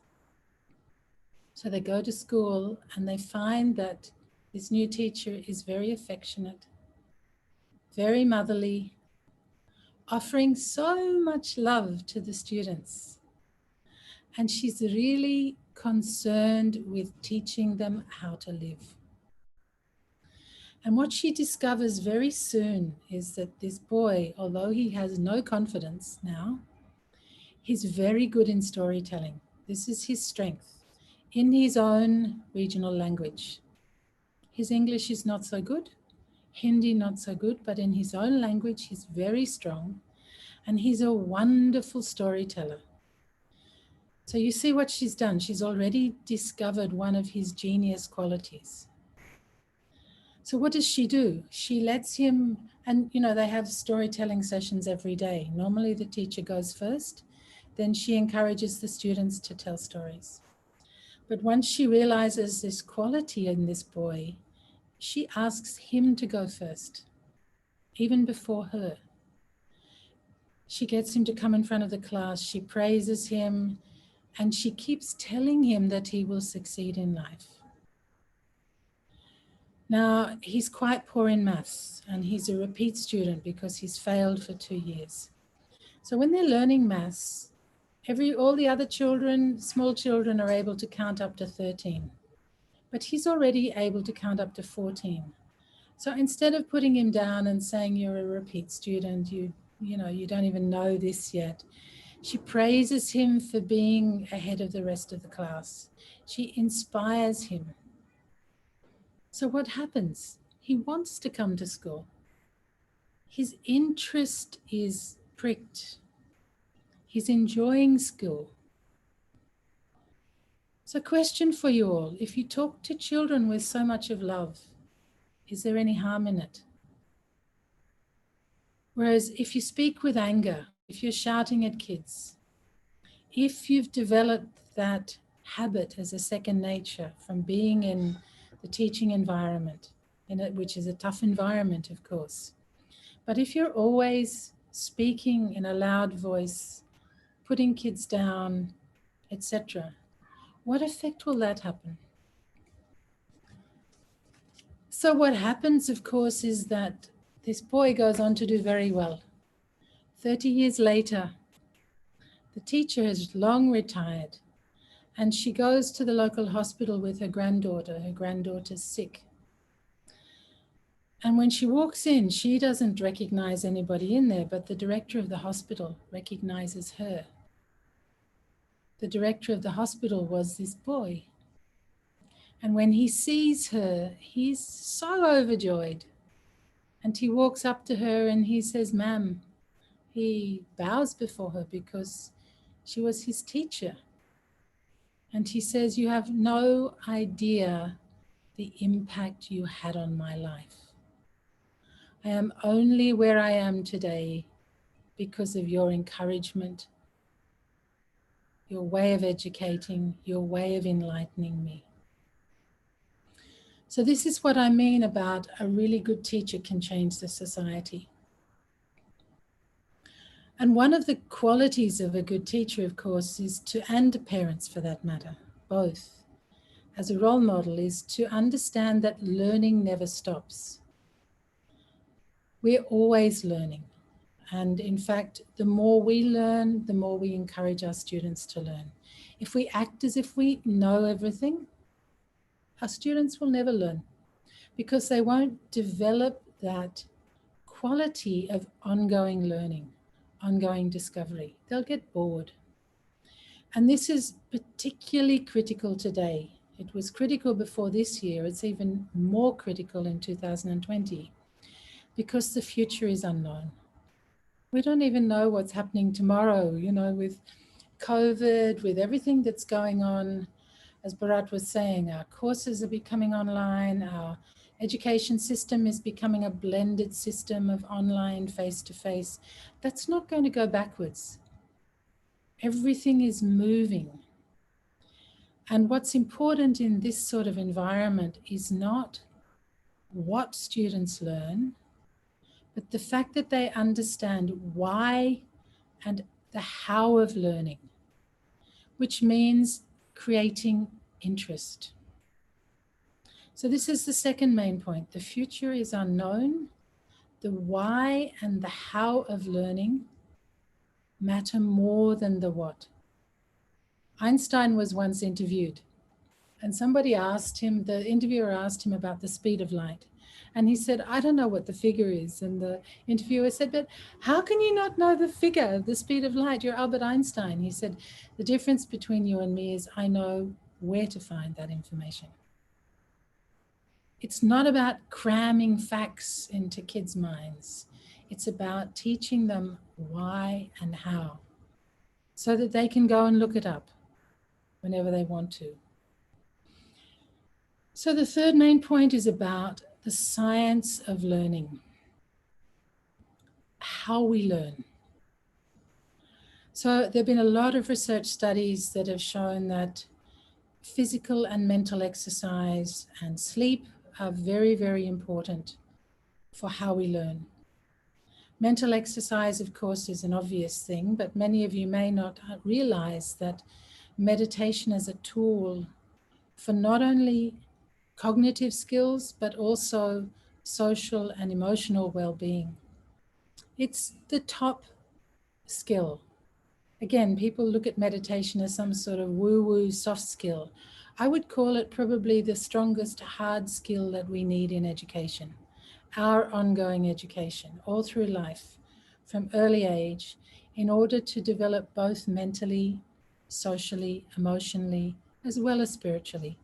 So they go to school and they find that this new teacher is very affectionate, very motherly, offering so much love to the students. And she's really concerned with teaching them how to live. And what she discovers very soon is that this boy, although he has no confidence now, he's very good in storytelling. This is his strength in his own regional language. His English is not so good, Hindi not so good, but in his own language, he's very strong, and he's a wonderful storyteller. So you see what she's done. She's already discovered one of his genius qualities. So what does she do? She lets him, and they have storytelling sessions every day. Normally the teacher goes first, then she encourages the students to tell stories. But once she realizes this quality in this boy, she asks him to go first, even before her. She gets him to come in front of the class, she praises him, and she keeps telling him that he will succeed in life. Now, he's quite poor in maths, and he's a repeat student because he's failed for 2 years. So when they're learning maths, all the other children, small children, are able to count up to 13. But he's already able to count up to 14. So instead of putting him down and saying, you're a repeat student, you don't even know this yet, she praises him for being ahead of the rest of the class. She inspires him. So what happens? He wants to come to school. His interest is pricked. He's enjoying school. So question for you all, if you talk to children with so much of love, is there any harm in it? Whereas if you speak with anger, if you're shouting at kids, if you've developed that habit as a second nature from being in the teaching environment, which is a tough environment, of course. But if you're always speaking in a loud voice, putting kids down, etc. What effect will that happen? So what happens, of course, is that this boy goes on to do very well. 30 years later, the teacher has long retired, and she goes to the local hospital with her granddaughter. Her granddaughter's sick. And when she walks in, she doesn't recognize anybody in there, but the director of the hospital recognizes her. The director of the hospital was this boy. And when he sees her, he's so overjoyed. And he walks up to her and he says, "Ma'am," he bows before her because she was his teacher. And he says, "You have no idea the impact you had on my life. I am only where I am today because of your encouragement, your way of educating, your way of enlightening me." So this is what I mean about a really good teacher can change the society. And one of the qualities of a good teacher, of course, is to, and parents for that matter, both, as a role model, is to understand that learning never stops. We're always learning. And in fact, the more we learn, the more we encourage our students to learn. If we act as if we know everything, our students will never learn because they won't develop that quality of ongoing learning, ongoing discovery. They'll get bored. And this is particularly critical today. It was critical before this year. It's even more critical in 2020 because the future is unknown. We don't even know what's happening tomorrow, with COVID, with everything that's going on. As Bharat was saying, our courses are becoming online. Our education system is becoming a blended system of online, face-to-face. That's not going to go backwards. Everything is moving. And what's important in this sort of environment is not what students learn, but the fact that they understand why and the how of learning, which means creating interest. So this is the second main point. The future is unknown. The why and the how of learning matter more than the what. Einstein was once interviewed, and somebody asked him, the interviewer asked him about the speed of light. And he said, "I don't know what the figure is." And the interviewer said, "But how can you not know the figure, the speed of light? You're Albert Einstein." He said, "The difference between you and me is I know where to find that information." It's not about cramming facts into kids' minds. It's about teaching them why and how so that they can go and look it up whenever they want to. So the third main point is about the science of learning, how we learn. So there have been a lot of research studies that have shown that physical and mental exercise and sleep are very, very important for how we learn. Mental exercise, of course, is an obvious thing, but many of you may not realize that meditation is a tool for not only cognitive skills, but also social and emotional well-being. It's the top skill. Again, people look at meditation as some sort of woo-woo soft skill. I would call it probably the strongest hard skill that we need in education, our ongoing education, all through life, from early age, in order to develop both mentally, socially, emotionally, as well as spiritually.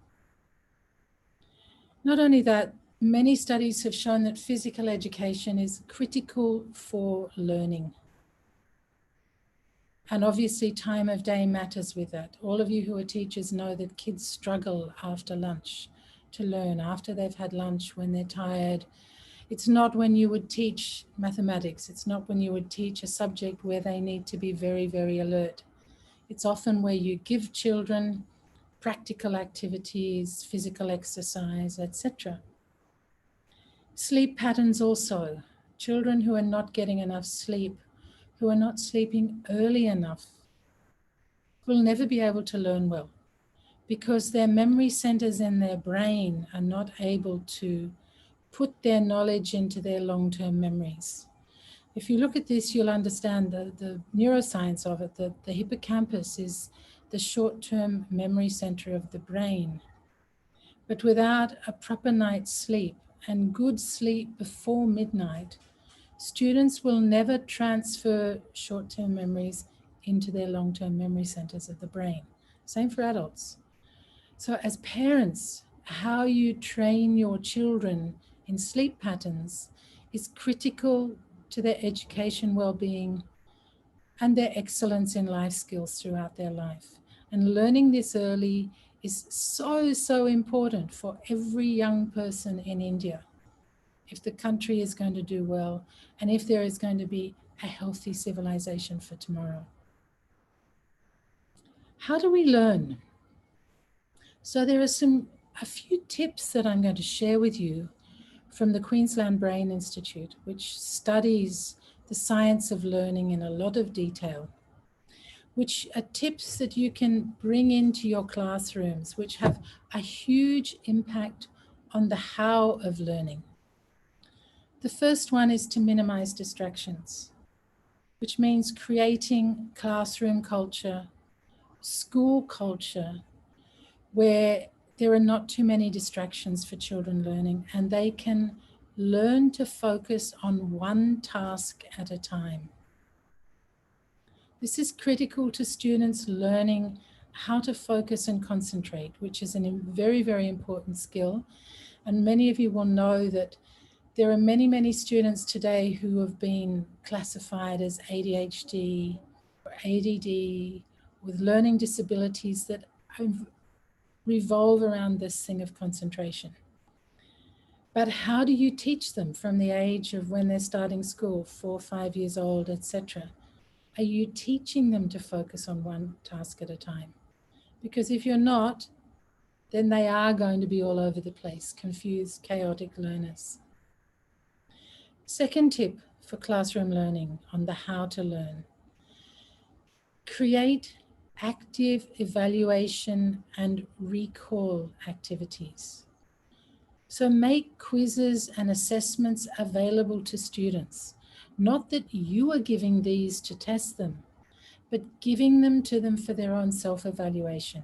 Not only that, many studies have shown that physical education is critical for learning. And obviously time of day matters with that. All of you who are teachers know that kids struggle after lunch to learn, after they've had lunch, when they're tired. It's not when you would teach mathematics. It's not when you would teach a subject where they need to be very, very alert. It's often where you give children practical activities, physical exercise, etc. Sleep patterns also. Children who are not getting enough sleep, who are not sleeping early enough, will never be able to learn well because their memory centers in their brain are not able to put their knowledge into their long-term memories. If you look at this, you'll understand the neuroscience of it, that the hippocampus is the short-term memory center of the brain. But without a proper night's sleep and good sleep before midnight, students will never transfer short-term memories into their long-term memory centers of the brain. Same for adults. So as parents, how you train your children in sleep patterns is critical to their education, well-being, and their excellence in life skills throughout their life. And learning this early is so, so important for every young person in India if the country is going to do well and if there is going to be a healthy civilization for tomorrow. How do we learn? So there are a few tips that I'm going to share with you from the Queensland Brain Institute, which studies the science of learning in a lot of detail, which are tips that you can bring into your classrooms, which have a huge impact on the how of learning. The first one is to minimize distractions, which means creating classroom culture, school culture, where there are not too many distractions for children learning and they can learn to focus on one task at a time. This is critical to students learning how to focus and concentrate, which is a very, very important skill. And many of you will know that there are many, many students today who have been classified as ADHD or ADD with learning disabilities that revolve around this thing of concentration. But how do you teach them from the age of when they're starting school, 4 or 5 years old, etc.? Are you teaching them to focus on one task at a time? Because if you're not, then they are going to be all over the place, confused, chaotic learners. Second tip for classroom learning on the how to learn. Create active evaluation and recall activities. So make quizzes and assessments available to students. Not that you are giving these to test them, but giving them to them for their own self-evaluation.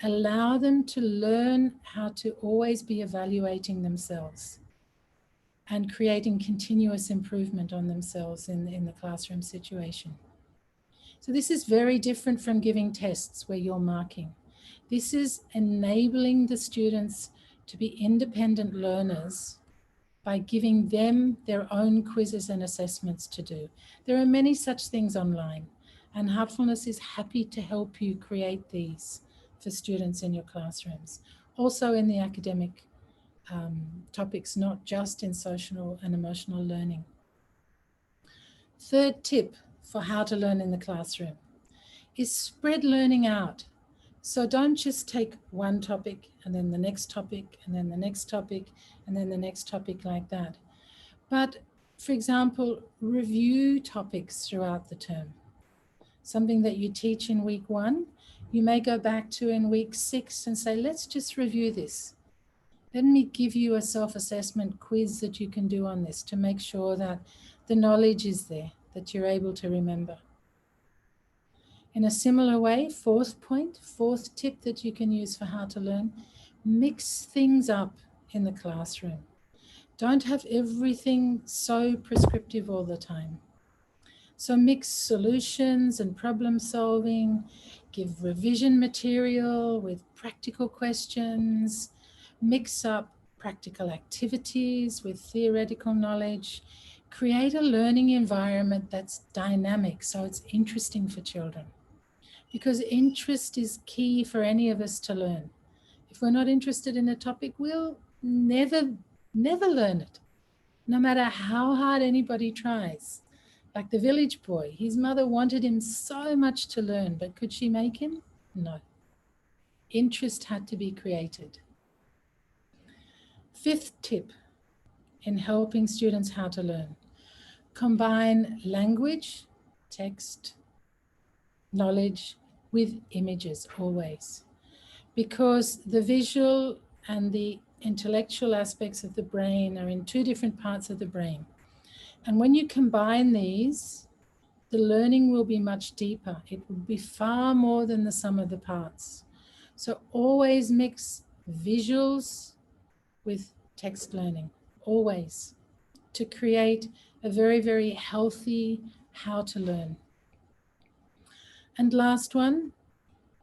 Allow them to learn how to always be evaluating themselves and creating continuous improvement on themselves in the classroom situation. So this is very different from giving tests where you're marking. This is enabling the students to be independent learners by giving them their own quizzes and assessments to do. There are many such things online, and Heartfulness is happy to help you create these for students in your classrooms. Also in the academic topics, not just in social and emotional learning. Third tip for how to learn in the classroom is spread learning out. So don't just take one topic and then the next topic and then the next topic and then the next topic like that. But for example, review topics throughout the term. Something that you teach in week 1, you may go back to in week 6 and say, let's just review this. Let me give you a self-assessment quiz that you can do on this to make sure that the knowledge is there, that you're able to remember. In a similar way, fourth tip that you can use for how to learn, mix things up in the classroom. Don't have everything so prescriptive all the time. So mix solutions and problem solving, give revision material with practical questions, mix up practical activities with theoretical knowledge, create a learning environment that's dynamic so it's interesting for children. Because interest is key for any of us to learn. If we're not interested in a topic, we'll never learn it, no matter how hard anybody tries. Like the village boy, his mother wanted him so much to learn, but could she make him? No. Interest had to be created. Fifth tip in helping students how to learn. Combine language, text, knowledge, with images always, because the visual and the intellectual aspects of the brain are in two different parts of the brain. And when you combine these, the learning will be much deeper. It will be far more than the sum of the parts. So always mix visuals with text learning, always, to create a very, very healthy how to learn. And last one,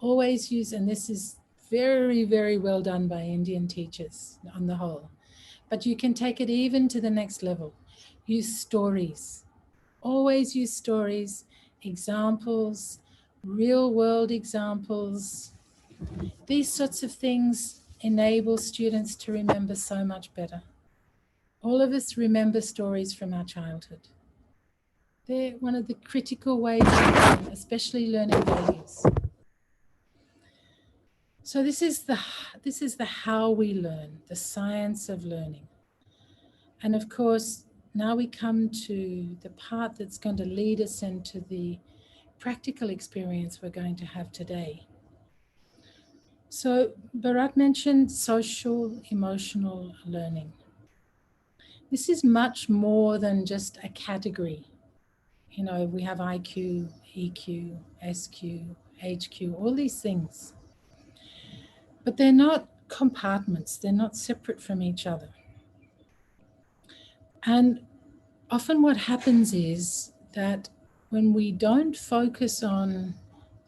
always use, and this is very, very well done by Indian teachers on the whole, but you can take it even to the next level. Use stories. Always use stories, examples, real world examples. These sorts of things enable students to remember so much better. All of us remember stories from our childhood. They're one of the critical ways of learning, especially learning values. So this is the how we learn, the science of learning. And of course, now we come to the part that's going to lead us into the practical experience we're going to have today. So Bharat mentioned social emotional learning. This is much more than just a category. You know, we have IQ, EQ, SQ, HQ, all these things. But they're not compartments, they're not separate from each other. And often what happens is that when we don't focus on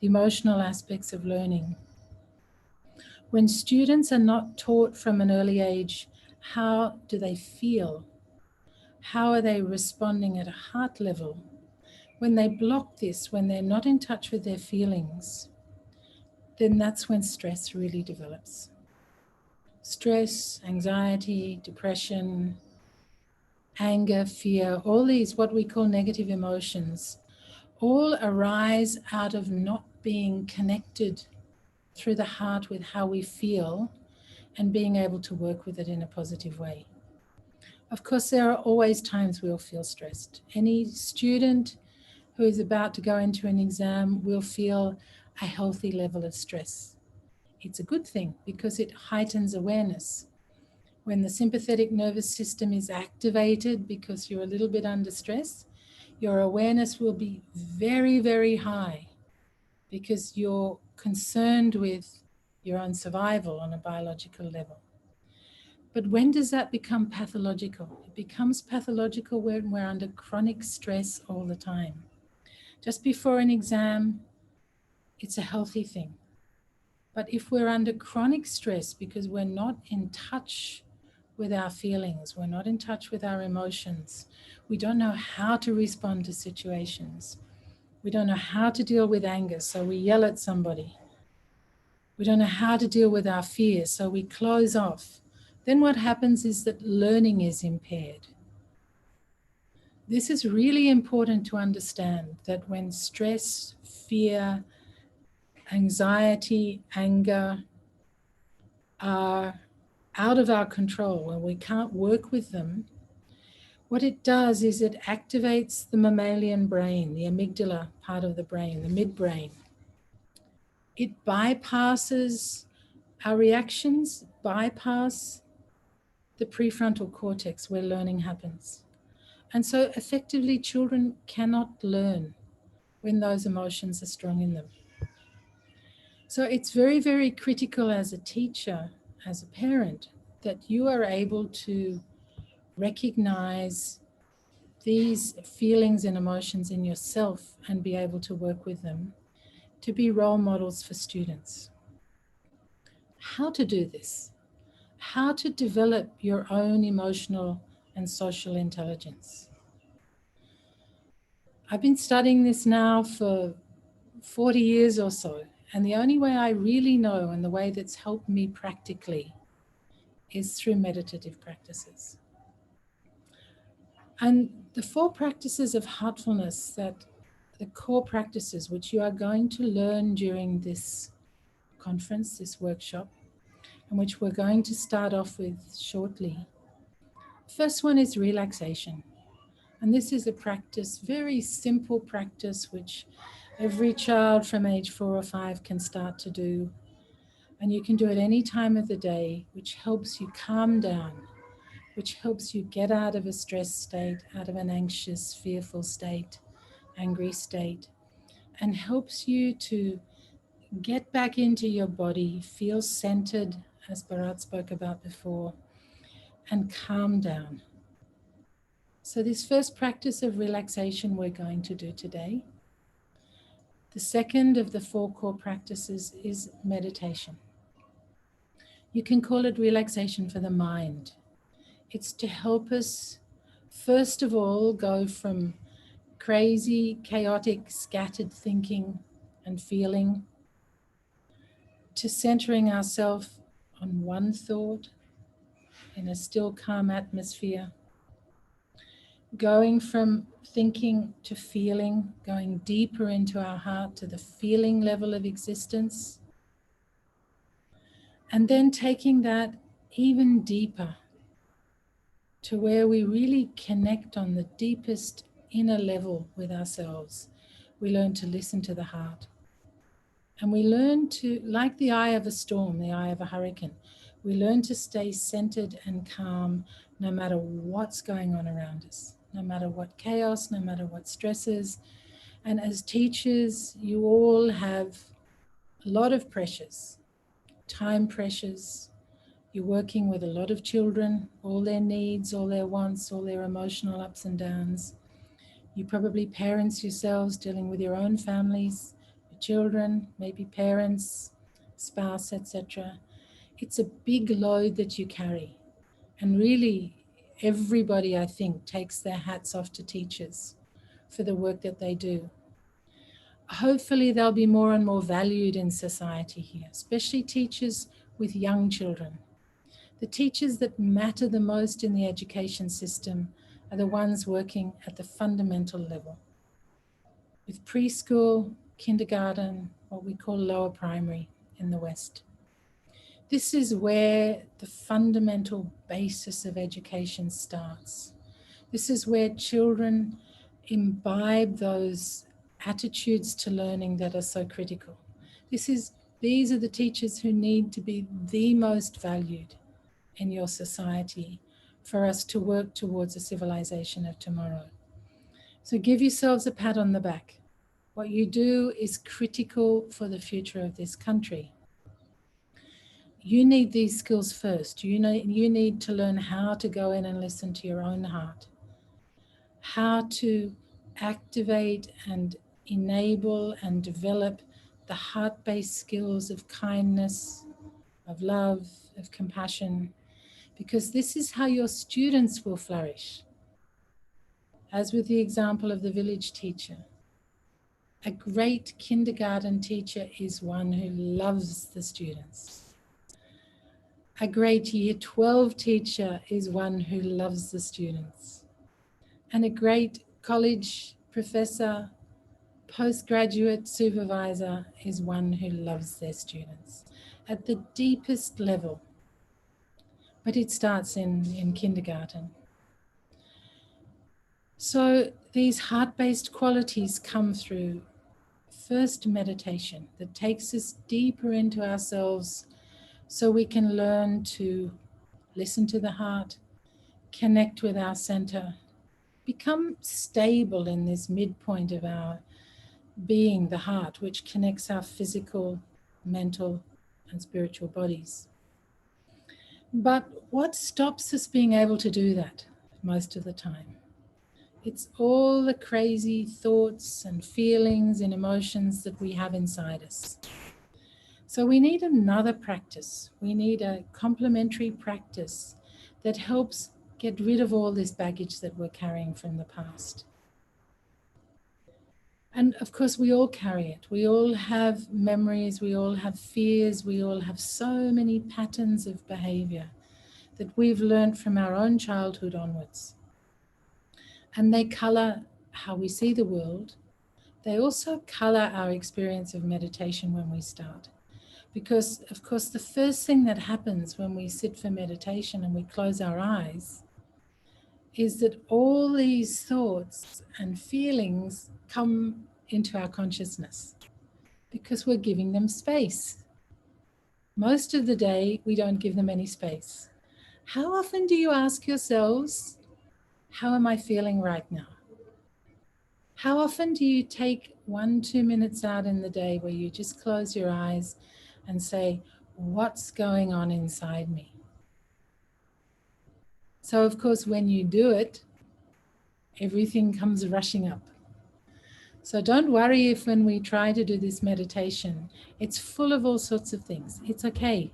the emotional aspects of learning, when students are not taught from an early age, how do they feel? How are they responding at a heart level? When they block this, when they're not in touch with their feelings, then that's when stress really develops. Stress, anxiety, depression, anger, fear, all these what we call negative emotions, all arise out of not being connected through the heart with how we feel and being able to work with it in a positive way. Of course, there are always times we'll feel stressed. Any student who is about to go into an exam will feel a healthy level of stress. It's a good thing because it heightens awareness. When the sympathetic nervous system is activated because you're a little bit under stress, your awareness will be very, very high because you're concerned with your own survival on a biological level. But when does that become pathological? It becomes pathological when we're under chronic stress all the time. Just before an exam, it's a healthy thing. But if we're under chronic stress because we're not in touch with our feelings, we're not in touch with our emotions, we don't know how to respond to situations, we don't know how to deal with anger, so we yell at somebody, we don't know how to deal with our fear, so we close off, then what happens is that learning is impaired. This is really important to understand, that when stress, fear, anxiety, anger are out of our control, when we can't work with them, what it does is it activates the mammalian brain, the amygdala part of the brain, the midbrain. It bypasses our reactions, bypass the prefrontal cortex where learning happens. And so effectively children cannot learn when those emotions are strong in them. So it's very, very critical as a teacher, as a parent, that you are able to recognize these feelings and emotions in yourself and be able to work with them to be role models for students. How to do this? How to develop your own emotional and social intelligence. I've been studying this now for 40 years or so, and the only way I really know and the way that's helped me practically is through meditative practices. And the 4 practices of heartfulness, that the core practices which you are going to learn during this conference, this workshop, and which we're going to start off with shortly. First one is relaxation. And this is a practice, very simple practice, which Every child from age 4 or 5 can start to do, and you can do it any time of the day, which helps you calm down, which helps you get out of a stressed state, out of an anxious, fearful state, angry state, and helps you to get back into your body, feel centered, as Bharat spoke about before, and calm down. So this first practice of relaxation we're going to do today. The second of the 4 core practices is meditation. You can call it relaxation for the mind. It's to help us, first of all, go from crazy, chaotic, scattered thinking and feeling to centering ourselves on one thought in a still, calm atmosphere. Going from thinking to feeling, going deeper into our heart to the feeling level of existence. And then taking that even deeper to where we really connect on the deepest inner level with ourselves. We learn to listen to the heart. And we learn to, like the eye of a storm, the eye of a hurricane, we learn to stay centered and calm no matter what's going on around us, no matter what chaos, no matter what stresses. And as teachers, you all have a lot of pressures, time pressures. You're working with a lot of children, all their needs, all their wants, all their emotional ups and downs. You probably parents yourselves, dealing with your own families, your children, maybe parents, spouse, etc. It's a big load that you carry. And really, everybody, I think, takes their hats off to teachers for the work that they do. Hopefully, they'll be more and more valued in society here, especially teachers with young children. The teachers that matter the most in the education system are the ones working at the fundamental level, with preschool, kindergarten, what we call lower primary in the West. This is where the fundamental basis of education starts. This is where children imbibe those attitudes to learning that are so critical. These are the teachers who need to be the most valued in your society for us to work towards a civilization of tomorrow. So give yourselves a pat on the back. What you do is critical for the future of this country. You need these skills first. You need to learn how to go in and listen to your own heart, how to activate and enable and develop the heart-based skills of kindness, of love, of compassion, because this is how your students will flourish. As with the example of the village teacher, a great kindergarten teacher is one who loves the students. A great year 12 teacher is one who loves the students. And a great college professor, postgraduate supervisor is one who loves their students at the deepest level. But it starts in kindergarten. So these heart-based qualities come through first meditation that takes us deeper into ourselves so we can learn to listen to the heart, connect with our center, become stable in this midpoint of our being, the heart, which connects our physical, mental, and spiritual bodies. But what stops us being able to do that most of the time? It's all the crazy thoughts and feelings and emotions that we have inside us. So we need another practice. We need a complementary practice that helps get rid of all this baggage that we're carrying from the past. And of course, we all carry it. We all have memories, we all have fears, we all have so many patterns of behavior that we've learned from our own childhood onwards. And they color how we see the world. They also color our experience of meditation when we start. Because, of course, the first thing that happens when we sit for meditation and we close our eyes is that all these thoughts and feelings come into our consciousness because we're giving them space. Most of the day, we don't give them any space. How often do you ask yourselves, how am I feeling right now? How often do you take 1-2 minutes out in the day where you just close your eyes and say, what's going on inside me? So, of course, when you do it, everything comes rushing up. So don't worry if when we try to do this meditation, it's full of all sorts of things. It's okay.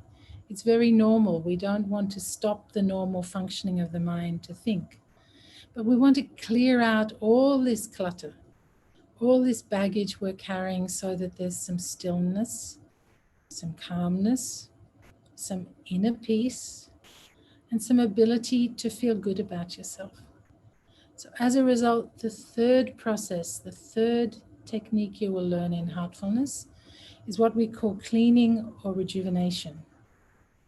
It's very normal. We don't want to stop the normal functioning of the mind to think. But we want to clear out all this clutter, all this baggage we're carrying so that there's some stillness, some calmness, some inner peace, and some ability to feel good about yourself. So as a result, the third process, the third technique you will learn in Heartfulness is what we call cleaning or rejuvenation,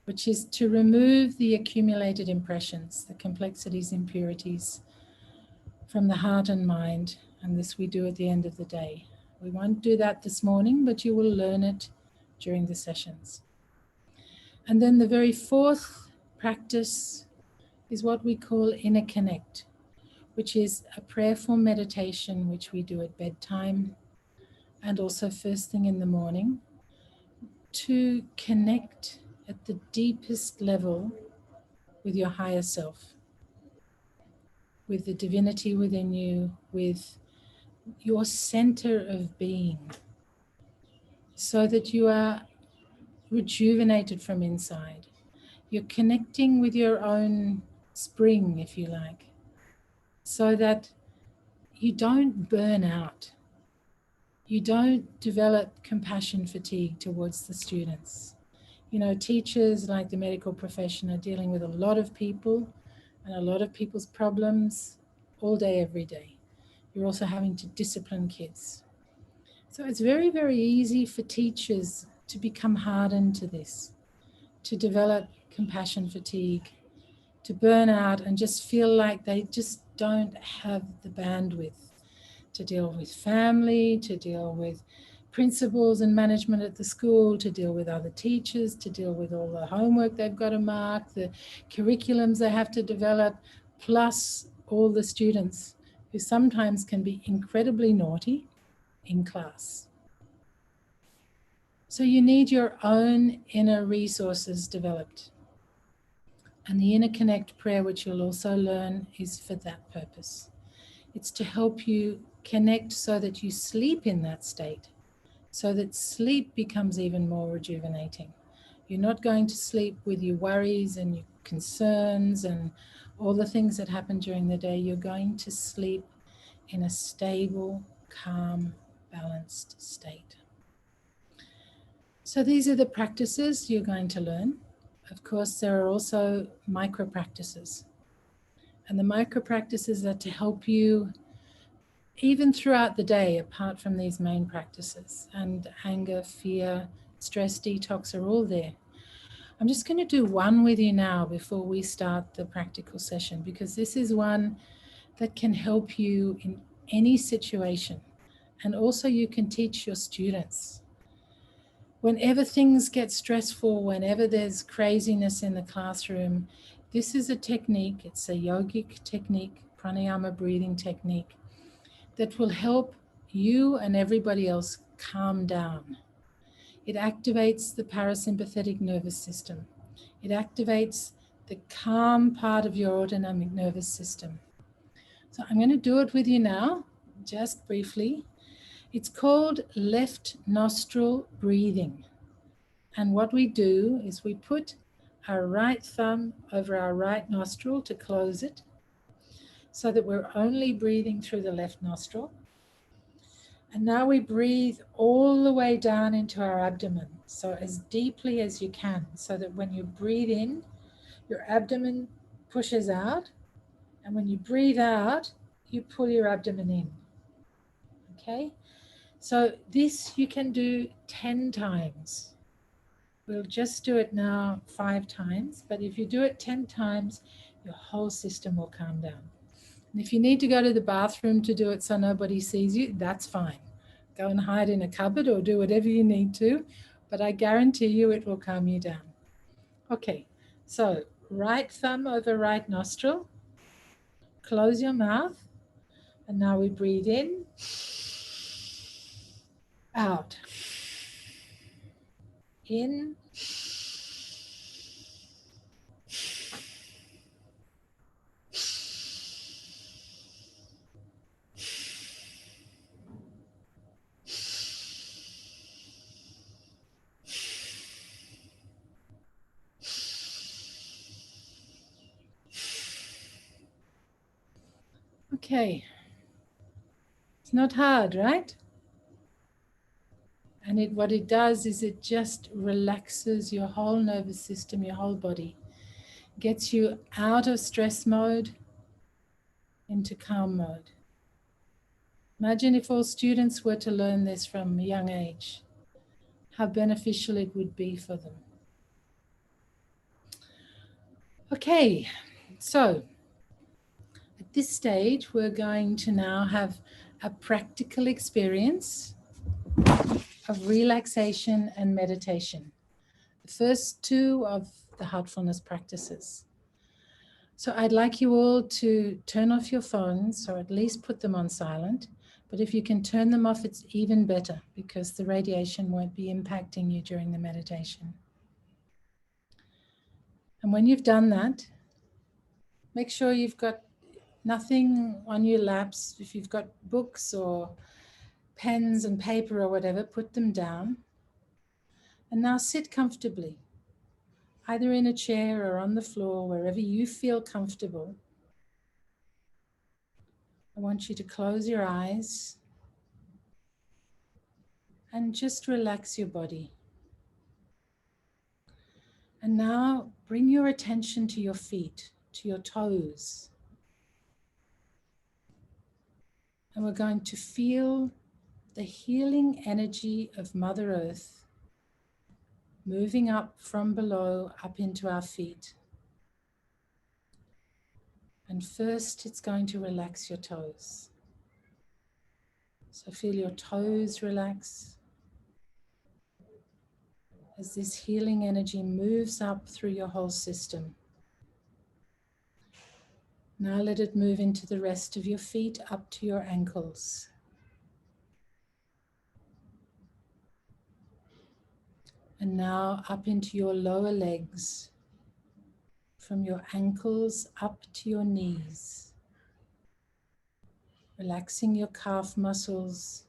which is to remove the accumulated impressions, the complexities, impurities from the heart and mind. And this we do at the end of the day. We won't do that this morning, but you will learn it during the sessions. And then the very fourth practice is what we call inner connect, which is a prayerful meditation which we do at bedtime and also first thing in the morning to connect at the deepest level with your higher self, with the divinity within you, with your center of being, so that you are rejuvenated from inside. You're connecting with your own spring, if you like, so that you don't burn out. You don't develop compassion fatigue towards the students. You know, teachers, like the medical profession, are dealing with a lot of people and a lot of people's problems all day, every day. You're also having to discipline kids. So it's very, very easy for teachers to become hardened to this, to develop compassion fatigue, to burn out and just feel like they just don't have the bandwidth to deal with family, to deal with principals and management at the school, to deal with other teachers, to deal with all the homework they've got to mark, the curriculums they have to develop, plus all the students who sometimes can be incredibly naughty in class. So you need your own inner resources developed. And the Inner Connect prayer, which you'll also learn, is for that purpose. It's to help you connect so that you sleep in that state, so that sleep becomes even more rejuvenating. You're not going to sleep with your worries and your concerns and all the things that happen during the day. You're going to sleep in a stable, calm, balanced state. So these are the practices you're going to learn. Of course, there are also micro practices. And the micro practices are to help you even throughout the day, apart from these main practices. And anger, fear, stress detox are all there. I'm just going to do one with you now before we start the practical session, because this is one that can help you in any situation. And also you can teach your students. Whenever things get stressful, whenever there's craziness in the classroom, this is a technique, it's a yogic technique, pranayama breathing technique, that will help you and everybody else calm down. It activates the parasympathetic nervous system. It activates the calm part of your autonomic nervous system. So I'm going to do it with you now, just briefly. It's called left nostril breathing. And what we do is we put our right thumb over our right nostril to close it, so that we're only breathing through the left nostril. And now we breathe all the way down into our abdomen, so as deeply as you can, so that when you breathe in, your abdomen pushes out, and when you breathe out, you pull your abdomen in. Okay? So this you can do 10 times. We'll just do it now 5 times, but if you do it 10 times, your whole system will calm down. And if you need to go to the bathroom to do it so nobody sees you, that's fine. Go and hide in a cupboard or do whatever you need to, but I guarantee you it will calm you down. Okay, so right thumb over right nostril, close your mouth, and now we breathe in, out, in, okay. It's not hard, right? And what it does is it just relaxes your whole nervous system, your whole body. Gets you out of stress mode into calm mode. Imagine if all students were to learn this from a young age, how beneficial it would be for them. Okay, so at this stage, we're going to now have a practical experience of relaxation and meditation. The first two of the heartfulness practices. So I'd like you all to turn off your phones, or at least put them on silent. But if you can turn them off, it's even better, because the radiation won't be impacting you during the meditation. And when you've done that, make sure you've got nothing on your laps. If you've got books or pens and paper or whatever, put them down. And now sit comfortably, either in a chair or on the floor, wherever you feel comfortable. I want you to close your eyes and just relax your body. And now bring your attention to your feet, to your toes. And we're going to feel the healing energy of Mother Earth moving up from below, up into our feet. And first, it's going to relax your toes. So feel your toes relax as this healing energy moves up through your whole system. Now let it move into the rest of your feet, up to your ankles. And now up into your lower legs, from your ankles up to your knees. Relaxing your calf muscles,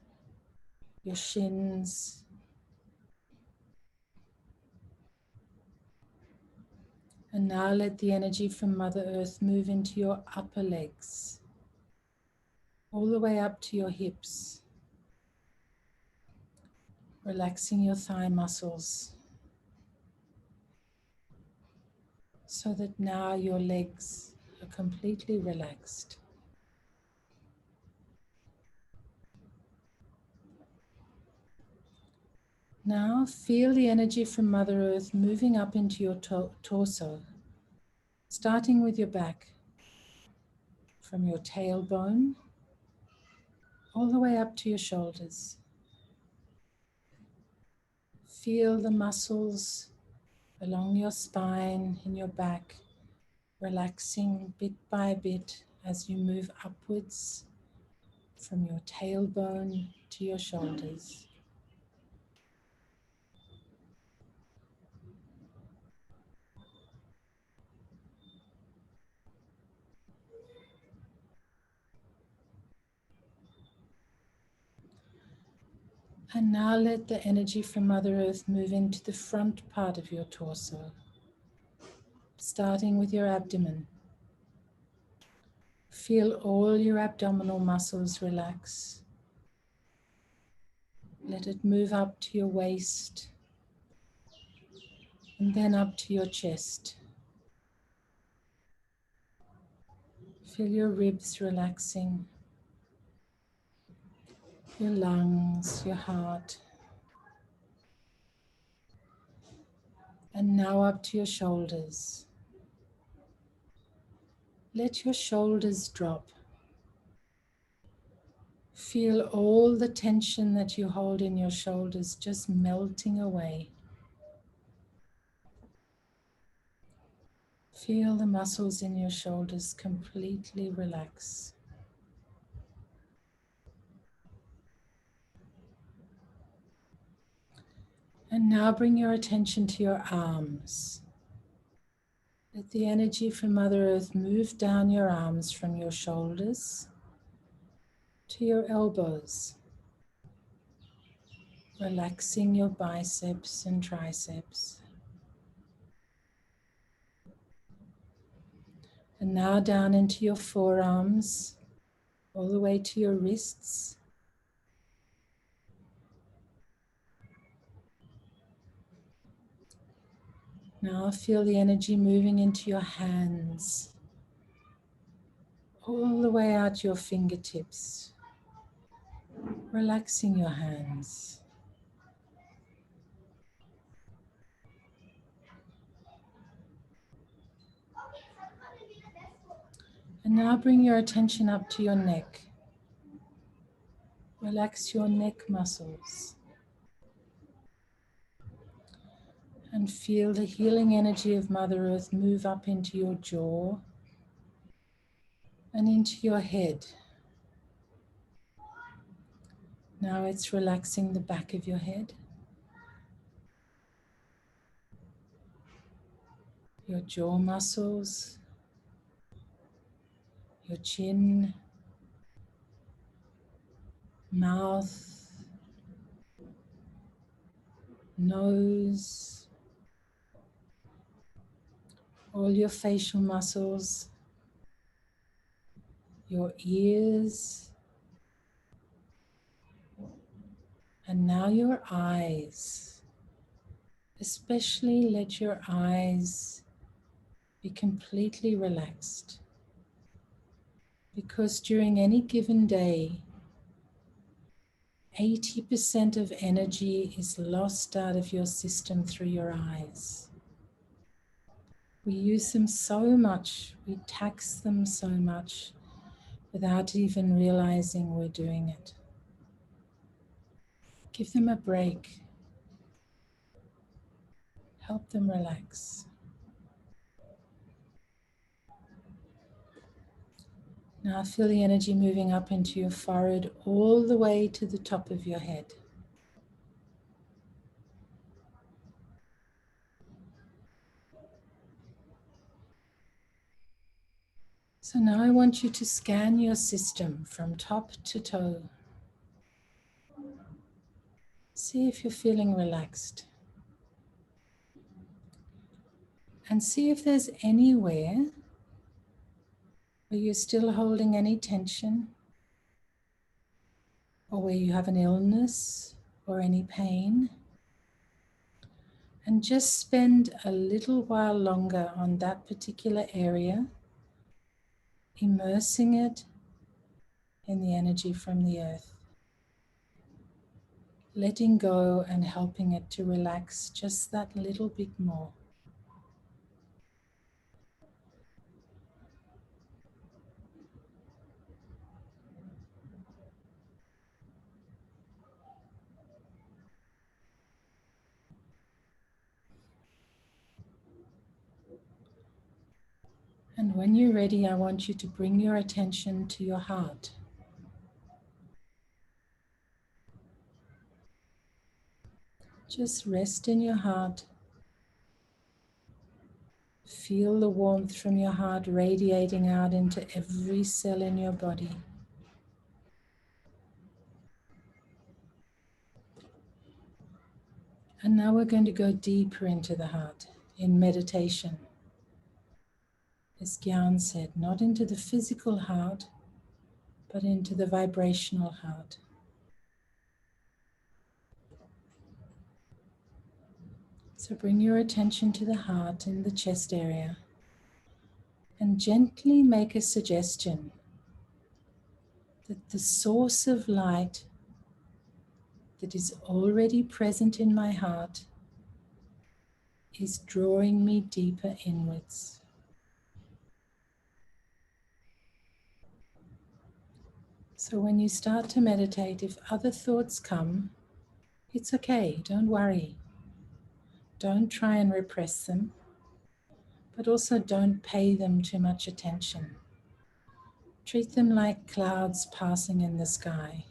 your shins. And now let the energy from Mother Earth move into your upper legs, all the way up to your hips. Relaxing your thigh muscles, so that now your legs are completely relaxed. Now feel the energy from Mother Earth moving up into your torso, starting with your back, from your tailbone all the way up to your shoulders. Feel the muscles along your spine, in your back, relaxing bit by bit as you move upwards from your tailbone to your shoulders. And now let the energy from Mother Earth move into the front part of your torso, starting with your abdomen. Feel all your abdominal muscles relax. Let it move up to your waist and then up to your chest. Feel your ribs relaxing, your lungs, your heart. And now up to your shoulders. Let your shoulders drop. Feel all the tension that you hold in your shoulders just melting away. Feel the muscles in your shoulders completely relax. And now bring your attention to your arms. Let the energy from Mother Earth move down your arms from your shoulders to your elbows, relaxing your biceps and triceps. And now down into your forearms, all the way to your wrists. Now feel the energy moving into your hands, all the way out your fingertips, relaxing your hands. And now bring your attention up to your neck. Relax your neck muscles. And feel the healing energy of Mother Earth move up into your jaw and into your head. Now it's relaxing the back of your head, your jaw muscles, your chin, mouth, nose, all your facial muscles, your ears, and now your eyes. Especially let your eyes be completely relaxed, because during any given day, 80% of energy is lost out of your system through your eyes. We use them so much, we tax them so much without even realizing we're doing it. Give them a break. Help them relax. Now feel the energy moving up into your forehead all the way to the top of your head. So now I want you to scan your system from top to toe. See if you're feeling relaxed. And see if there's anywhere where you're still holding any tension, or where you have an illness or any pain. And just spend a little while longer on that particular area, immersing it in the energy from the earth. Letting go and helping it to relax just that little bit more. And when you're ready, I want you to bring your attention to your heart. Just rest in your heart. Feel the warmth from your heart radiating out into every cell in your body. And now we're going to go deeper into the heart in meditation. As Gyan said, not into the physical heart, but into the vibrational heart. So bring your attention to the heart in the chest area and gently make a suggestion that the source of light that is already present in my heart is drawing me deeper inwards. So when you start to meditate, if other thoughts come, it's okay, don't worry. Don't try and repress them, but also don't pay them too much attention. Treat them like clouds passing in the sky.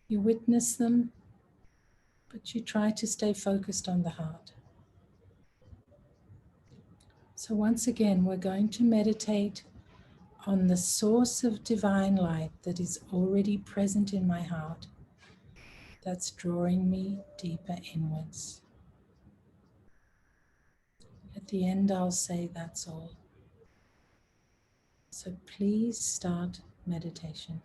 You witness them, but you try to stay focused on the heart. So once again, we're going to meditate on the source of divine light that is already present in my heart, that's drawing me deeper inwards. At the end, I'll say that's all. So please start meditation.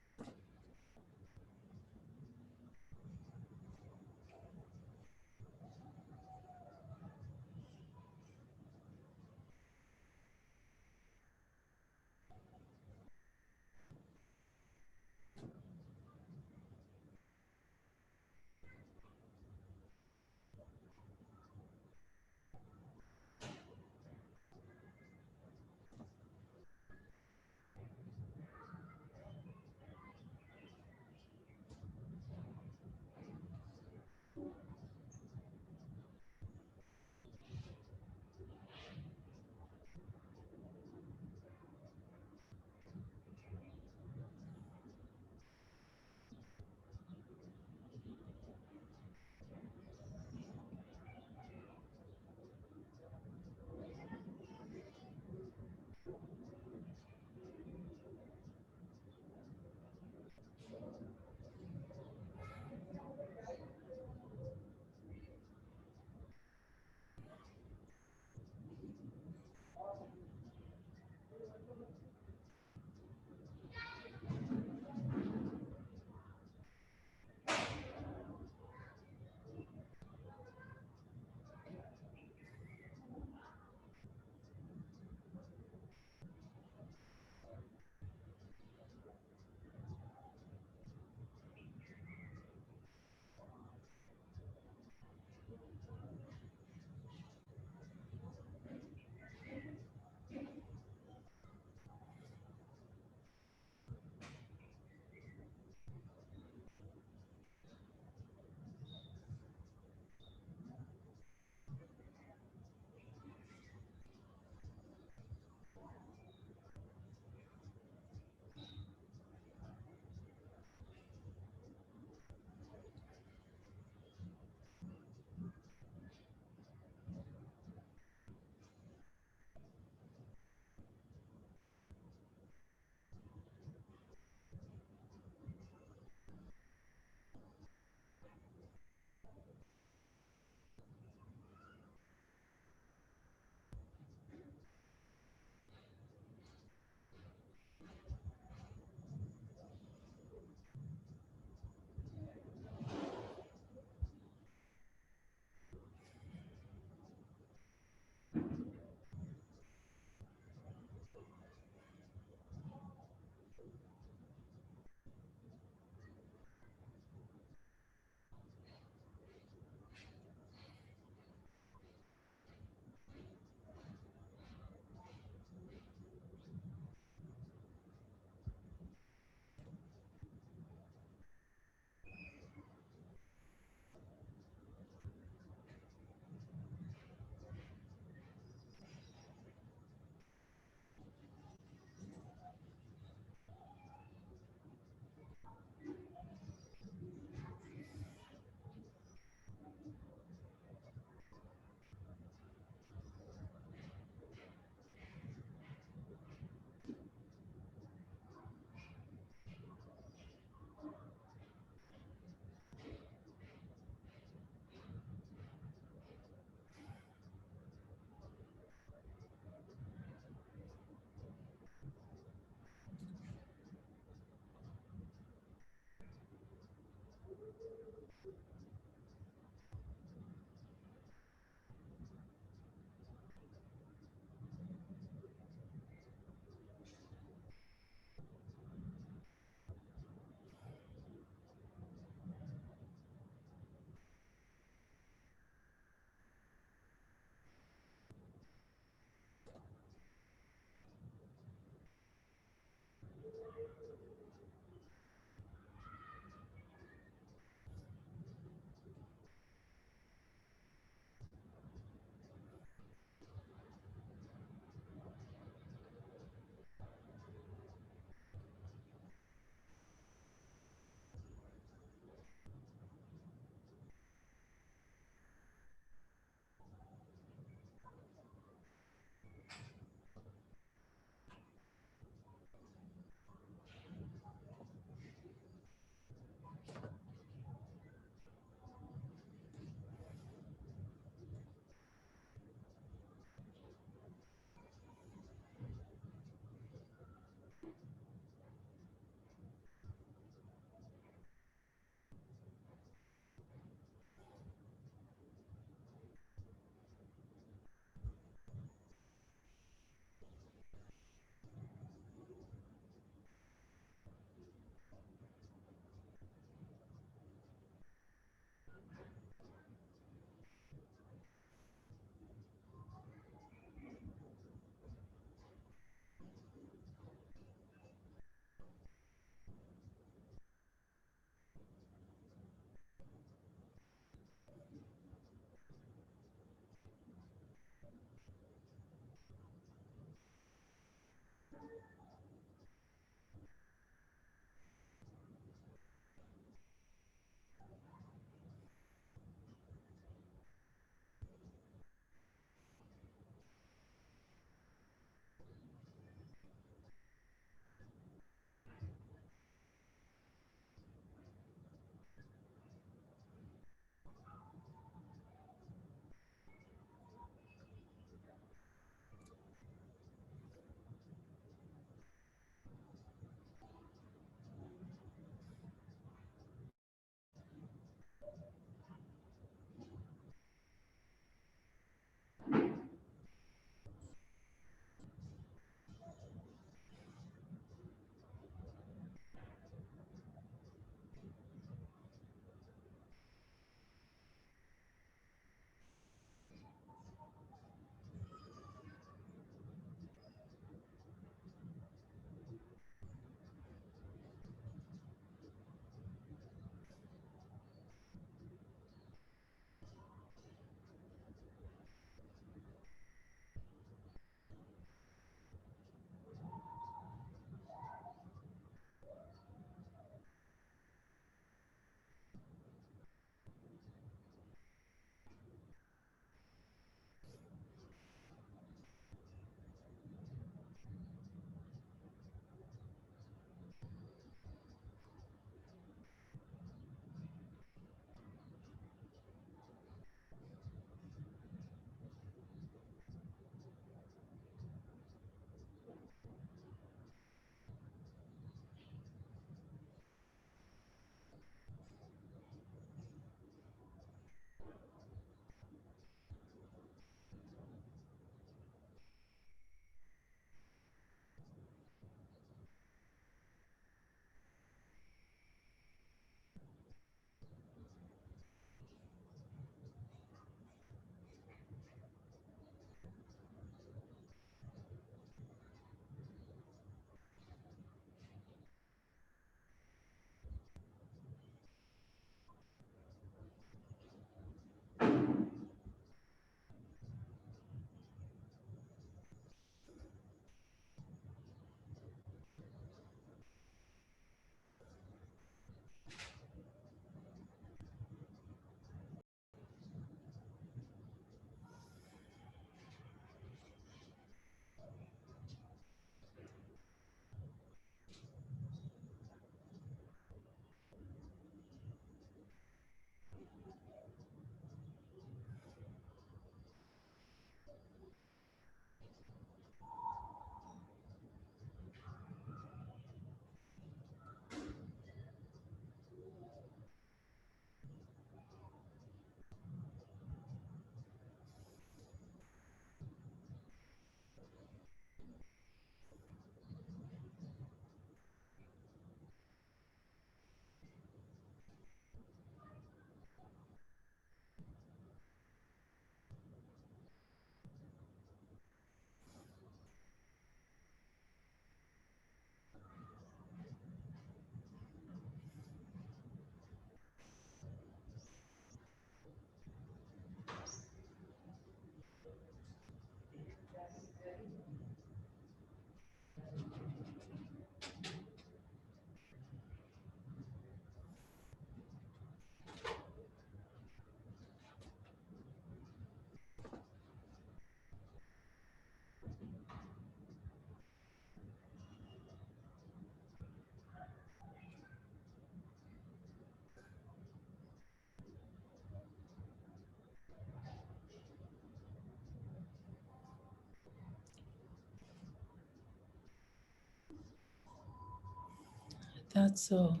That's all.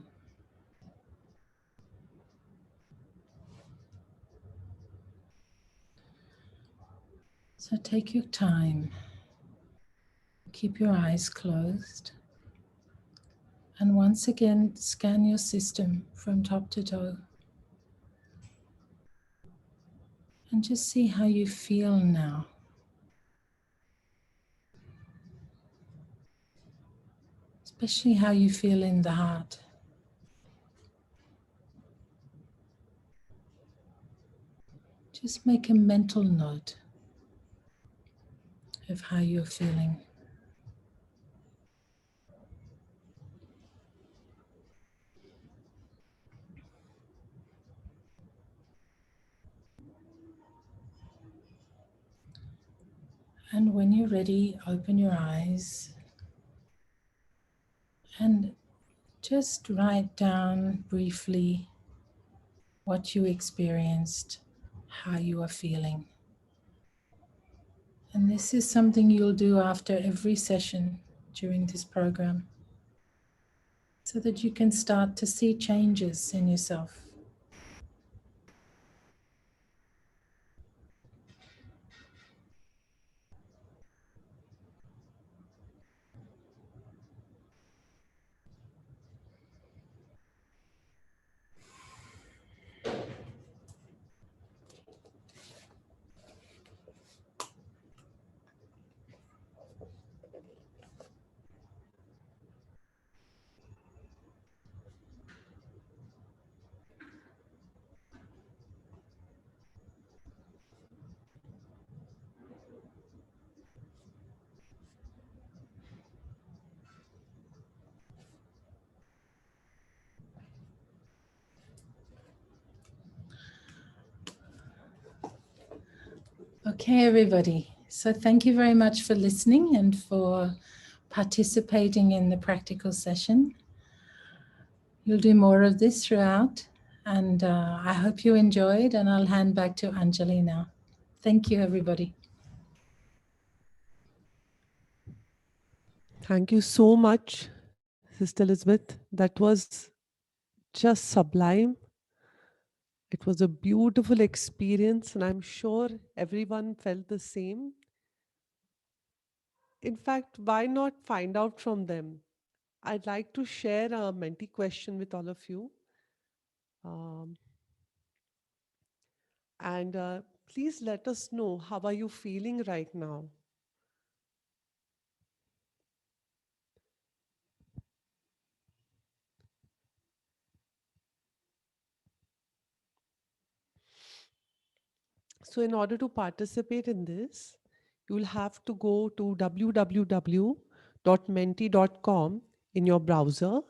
So take your time. Keep your eyes closed. And once again, scan your system from top to toe. And just see how you feel now. Especially how you feel in the heart. Just make a mental note of how you're feeling. And when you're ready, open your eyes and just write down briefly what you experienced, how you are feeling. And this is something you'll do after every session during this program so that you can start to see changes in yourself. Okay, everybody. So thank you very much for listening and for participating in the practical session. You'll do more of this throughout, and I hope you enjoyed, and I'll hand back to Anjali now. Thank you, everybody. Thank you so much, Sister Elizabeth. That was just sublime. It was a beautiful experience, and I'm sure everyone felt the same. In fact, why not find out from them? I'd like to share a Menti question with all of you. Um, and please let us know, how are you feeling right now? So in order to participate in this, you will have to go to www.menti.com in your browser,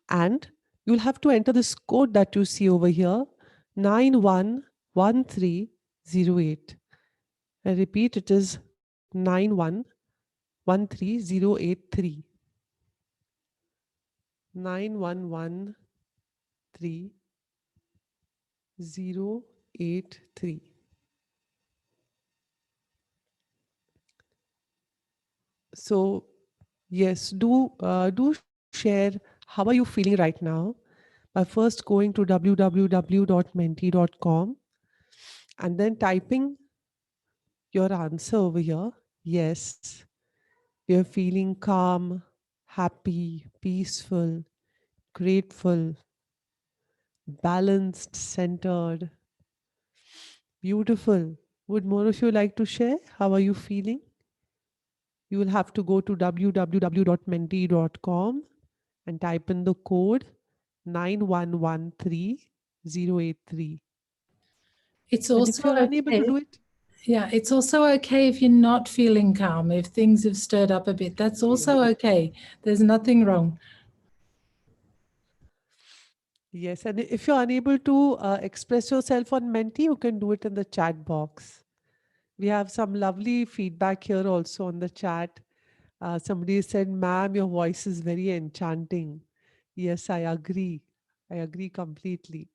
and you'll have to enter this code that you see over here, 911308. I repeat, it is 9113083. 911308. So yes, do share how are you feeling right now by first going to www.menti.com and then typing your answer over here. Yes, you're feeling calm, happy, peaceful, grateful, balanced, centered, beautiful. Would more of you like to share? How are you feeling? You will have to go to www.menti.com and type in the code 9113083. It's And if also you're unable to okay. do it, Yeah, it's also okay if you're not feeling calm, if things have stirred up a bit. That's also okay. There's nothing wrong. yes, and if you're unable to express yourself on Menti, you can do it in the chat box. We have some lovely feedback here also on the chat. Somebody said, "Ma'am, your voice is very enchanting." Yes, I agree. I agree completely.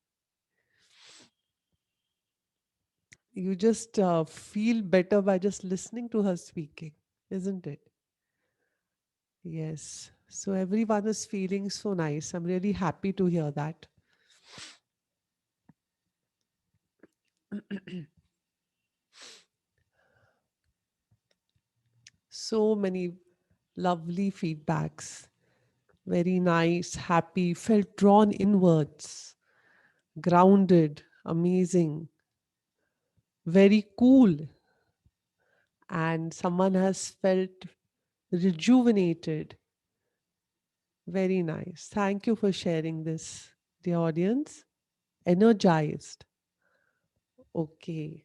You just feel better by just listening to her speaking, isn't it? Yes. So everyone is feeling so nice. I'm really happy to hear that. So many lovely feedbacks. Very nice, happy, felt drawn inwards, grounded, amazing, very cool. And someone has felt rejuvenated. Very nice. Thank you for sharing this, the audience. Energized. Okay.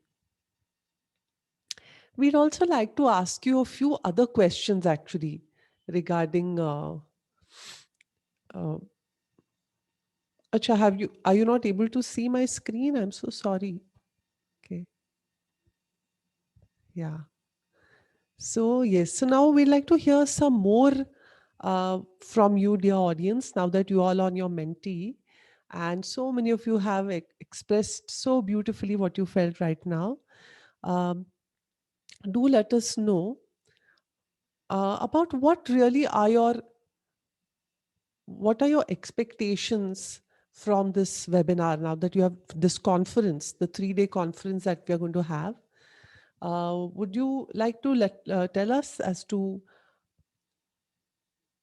We'd also like to ask you a few other questions actually regarding uh, Acha, are you not able to see my screen? I'm so sorry. Okay. Yeah. So yes, so now we'd like to hear some more from you, dear audience, now that you all on your mentee. And so many of you have expressed so beautifully what you felt right now. Um, do let us know about what are your expectations from this webinar now that you have this conference, the 3-day conference that we are going to have. Would you like to tell us as to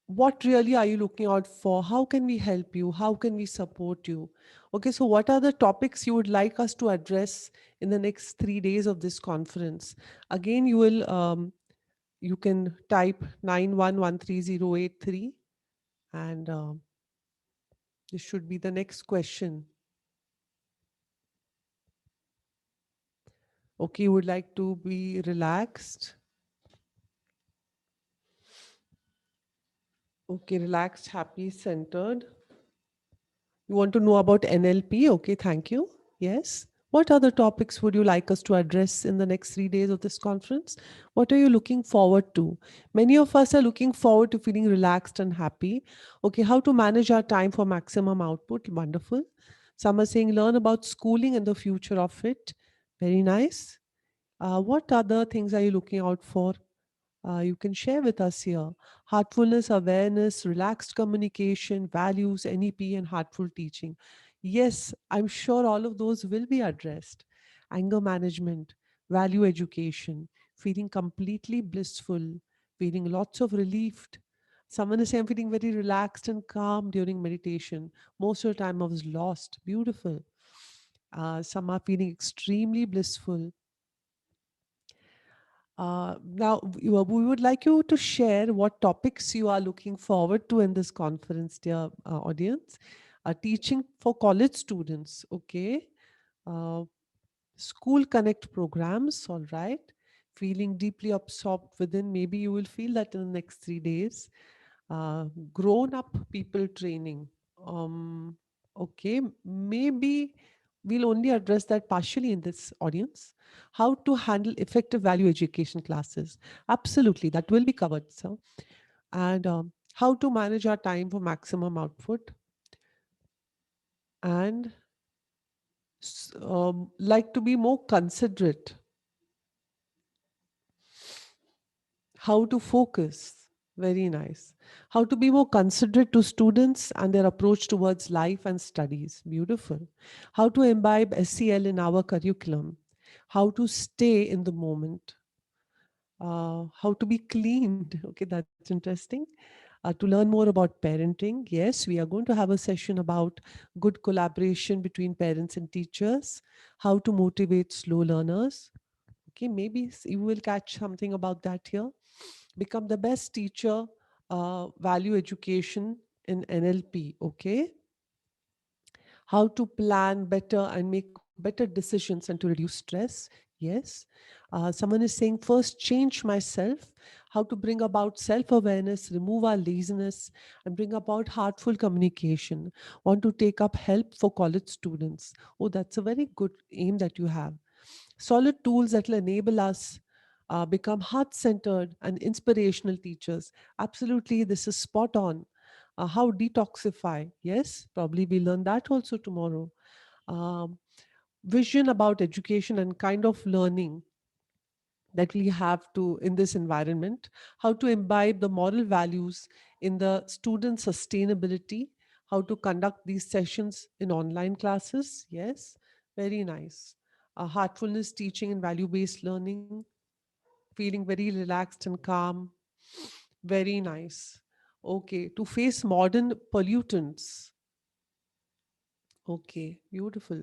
what really are you looking out for? How can we help you? How can we support you? Okay, so what are the topics you would like us to address in the next 3 days of this conference? Again, you can type 911308 and this should be the next question. Okay, you would like to be relaxed. Okay, relaxed, happy, centered. You want to know about NLP? Okay, thank you. Yes. What other topics would you like us to address in the next 3 days of this conference? What are you looking forward to? Many of us are looking forward to feeling relaxed and happy. Okay, how to manage our time for maximum output? Wonderful. Some are saying learn about schooling and the future of it. Very nice. What other things are you looking out for? You can share with us here. Heartfulness, awareness, relaxed communication, values, NEP, and heartful teaching. Yes, I'm sure all of those will be addressed. Anger management, value education, feeling completely blissful, feeling lots of relief. Someone is saying, I'm feeling very relaxed and calm during meditation. Most of the time I was lost. Beautiful. Some are feeling extremely blissful. Now, we would like you to share what topics you are looking forward to in this conference, dear audience. Teaching for college students, okay. Uh, School Connect programs, all right. Feeling deeply absorbed within, maybe you will feel that in the next 3 days. Grown up people training. Okay, maybe we'll only address that partially in this audience. How to handle effective value education classes. Absolutely, that will be covered, sir. And how to manage our time for maximum output. And like to be more considerate. How to focus. Very nice. How to be more considerate to students and their approach towards life and studies. Beautiful. How to imbibe SEL in our curriculum. How to stay in the moment. How to be cleaned. Okay, that's interesting. To learn more about parenting. Yes, we are going to have a session about good collaboration between parents and teachers. How to motivate slow learners. Okay, maybe you will catch something about that here. Become the best teacher, value education in NLP. Okay, how to plan better and make better decisions and to reduce stress. Yes. Someone is saying, first change myself. How to bring about self-awareness, remove our laziness, and bring about heartful communication. Want to take up help for college students. Oh, that's a very good aim that you have. Solid tools that will enable us become heart-centered and inspirational teachers. Absolutely, this is spot on. How detoxify. Yes, probably we learn that also tomorrow. Um, Vision about education and kind of learning. that we have to in this environment, how to imbibe the moral values in the student sustainability, how to conduct these sessions in online classes. Yes, very nice. Heartfulness teaching and value-based learning, feeling very relaxed and calm. Very nice. Okay, to face modern pollutants. Okay, beautiful.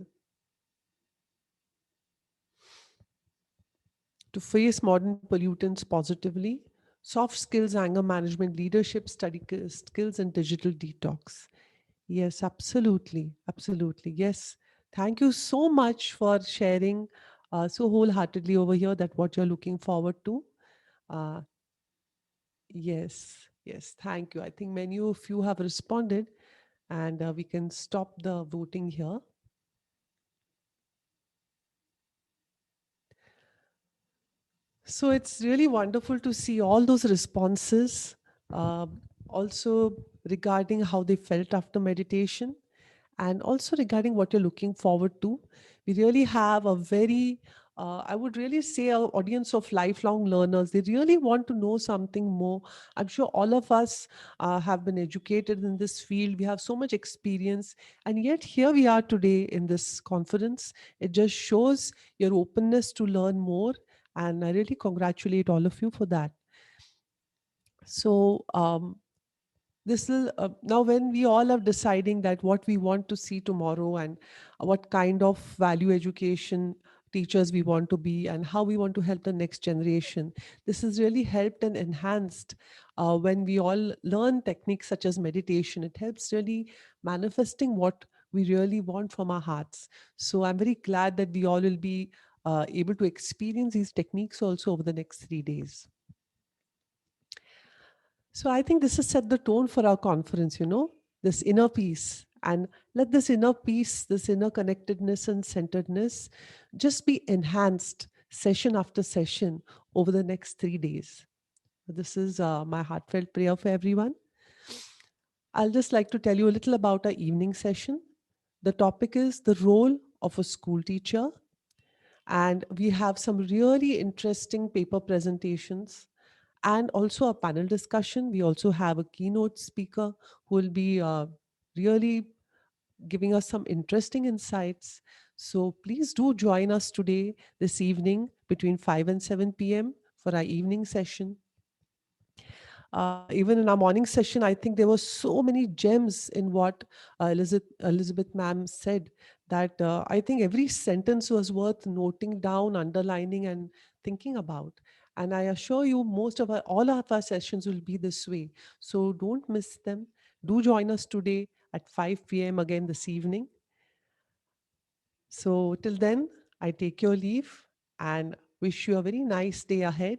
To face modern pollutants positively, soft skills, anger management, leadership, skills, and digital detox. Yes, absolutely. Absolutely. Yes. Thank you so much for sharing so wholeheartedly over here that what you're looking forward to. Uh, yes. Yes. Thank you. I think many of you have responded, and we can stop the voting here. So it's really wonderful to see all those responses, uh, also regarding how they felt after meditation, and also regarding what you're looking forward to. We really have a very, I would really say, our audience of lifelong learners. They really want to know something more. I'm sure all of us have been educated in this field. We have so much experience, and yet here we are today in this conference. It just shows your openness to learn more, and I really congratulate all of you for that. So, this will now when we all are deciding that what we want to see tomorrow, and what kind of value education teachers we want to be, and how we want to help the next generation, this has really helped and enhanced when we all learn techniques such as meditation. It helps really manifesting what we really want from our hearts. So I'm very glad that we all will be able to experience these techniques also over the next 3 days. So I think this has set the tone for our conference, this inner peace. And let this inner peace, this inner connectedness and centeredness just be enhanced session after session over the next 3 days. This is my heartfelt prayer for everyone. I'll just like to tell you a little about our evening session. The topic is the role of a school teacher. And we have some really interesting paper presentations and also a panel discussion. We also have a keynote speaker who will be really giving us some interesting insights. So please do join us today, this evening, between 5 and 7 p.m. for our evening session. Even in our morning session, I think there were so many gems in what Elizabeth ma'am said, that I think every sentence was worth noting down, underlining, and thinking about. And I assure you, all of our sessions will be this way. So don't miss them. Do join us today at 5 p.m. again this evening. So till then, I take your leave and wish you a very nice day ahead.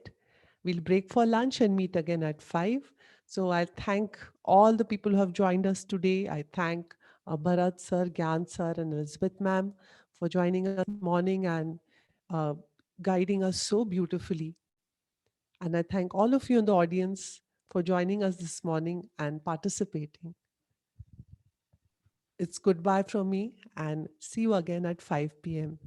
We'll break for lunch and meet again at 5. So I thank all the people who have joined us today. I thank Bharat sir, Gyan sir, and Elizabeth ma'am for joining us this morning and uh, guiding us so beautifully. And I thank all of you in the audience for joining us this morning and participating. It's goodbye from me, and see you again at 5 p.m.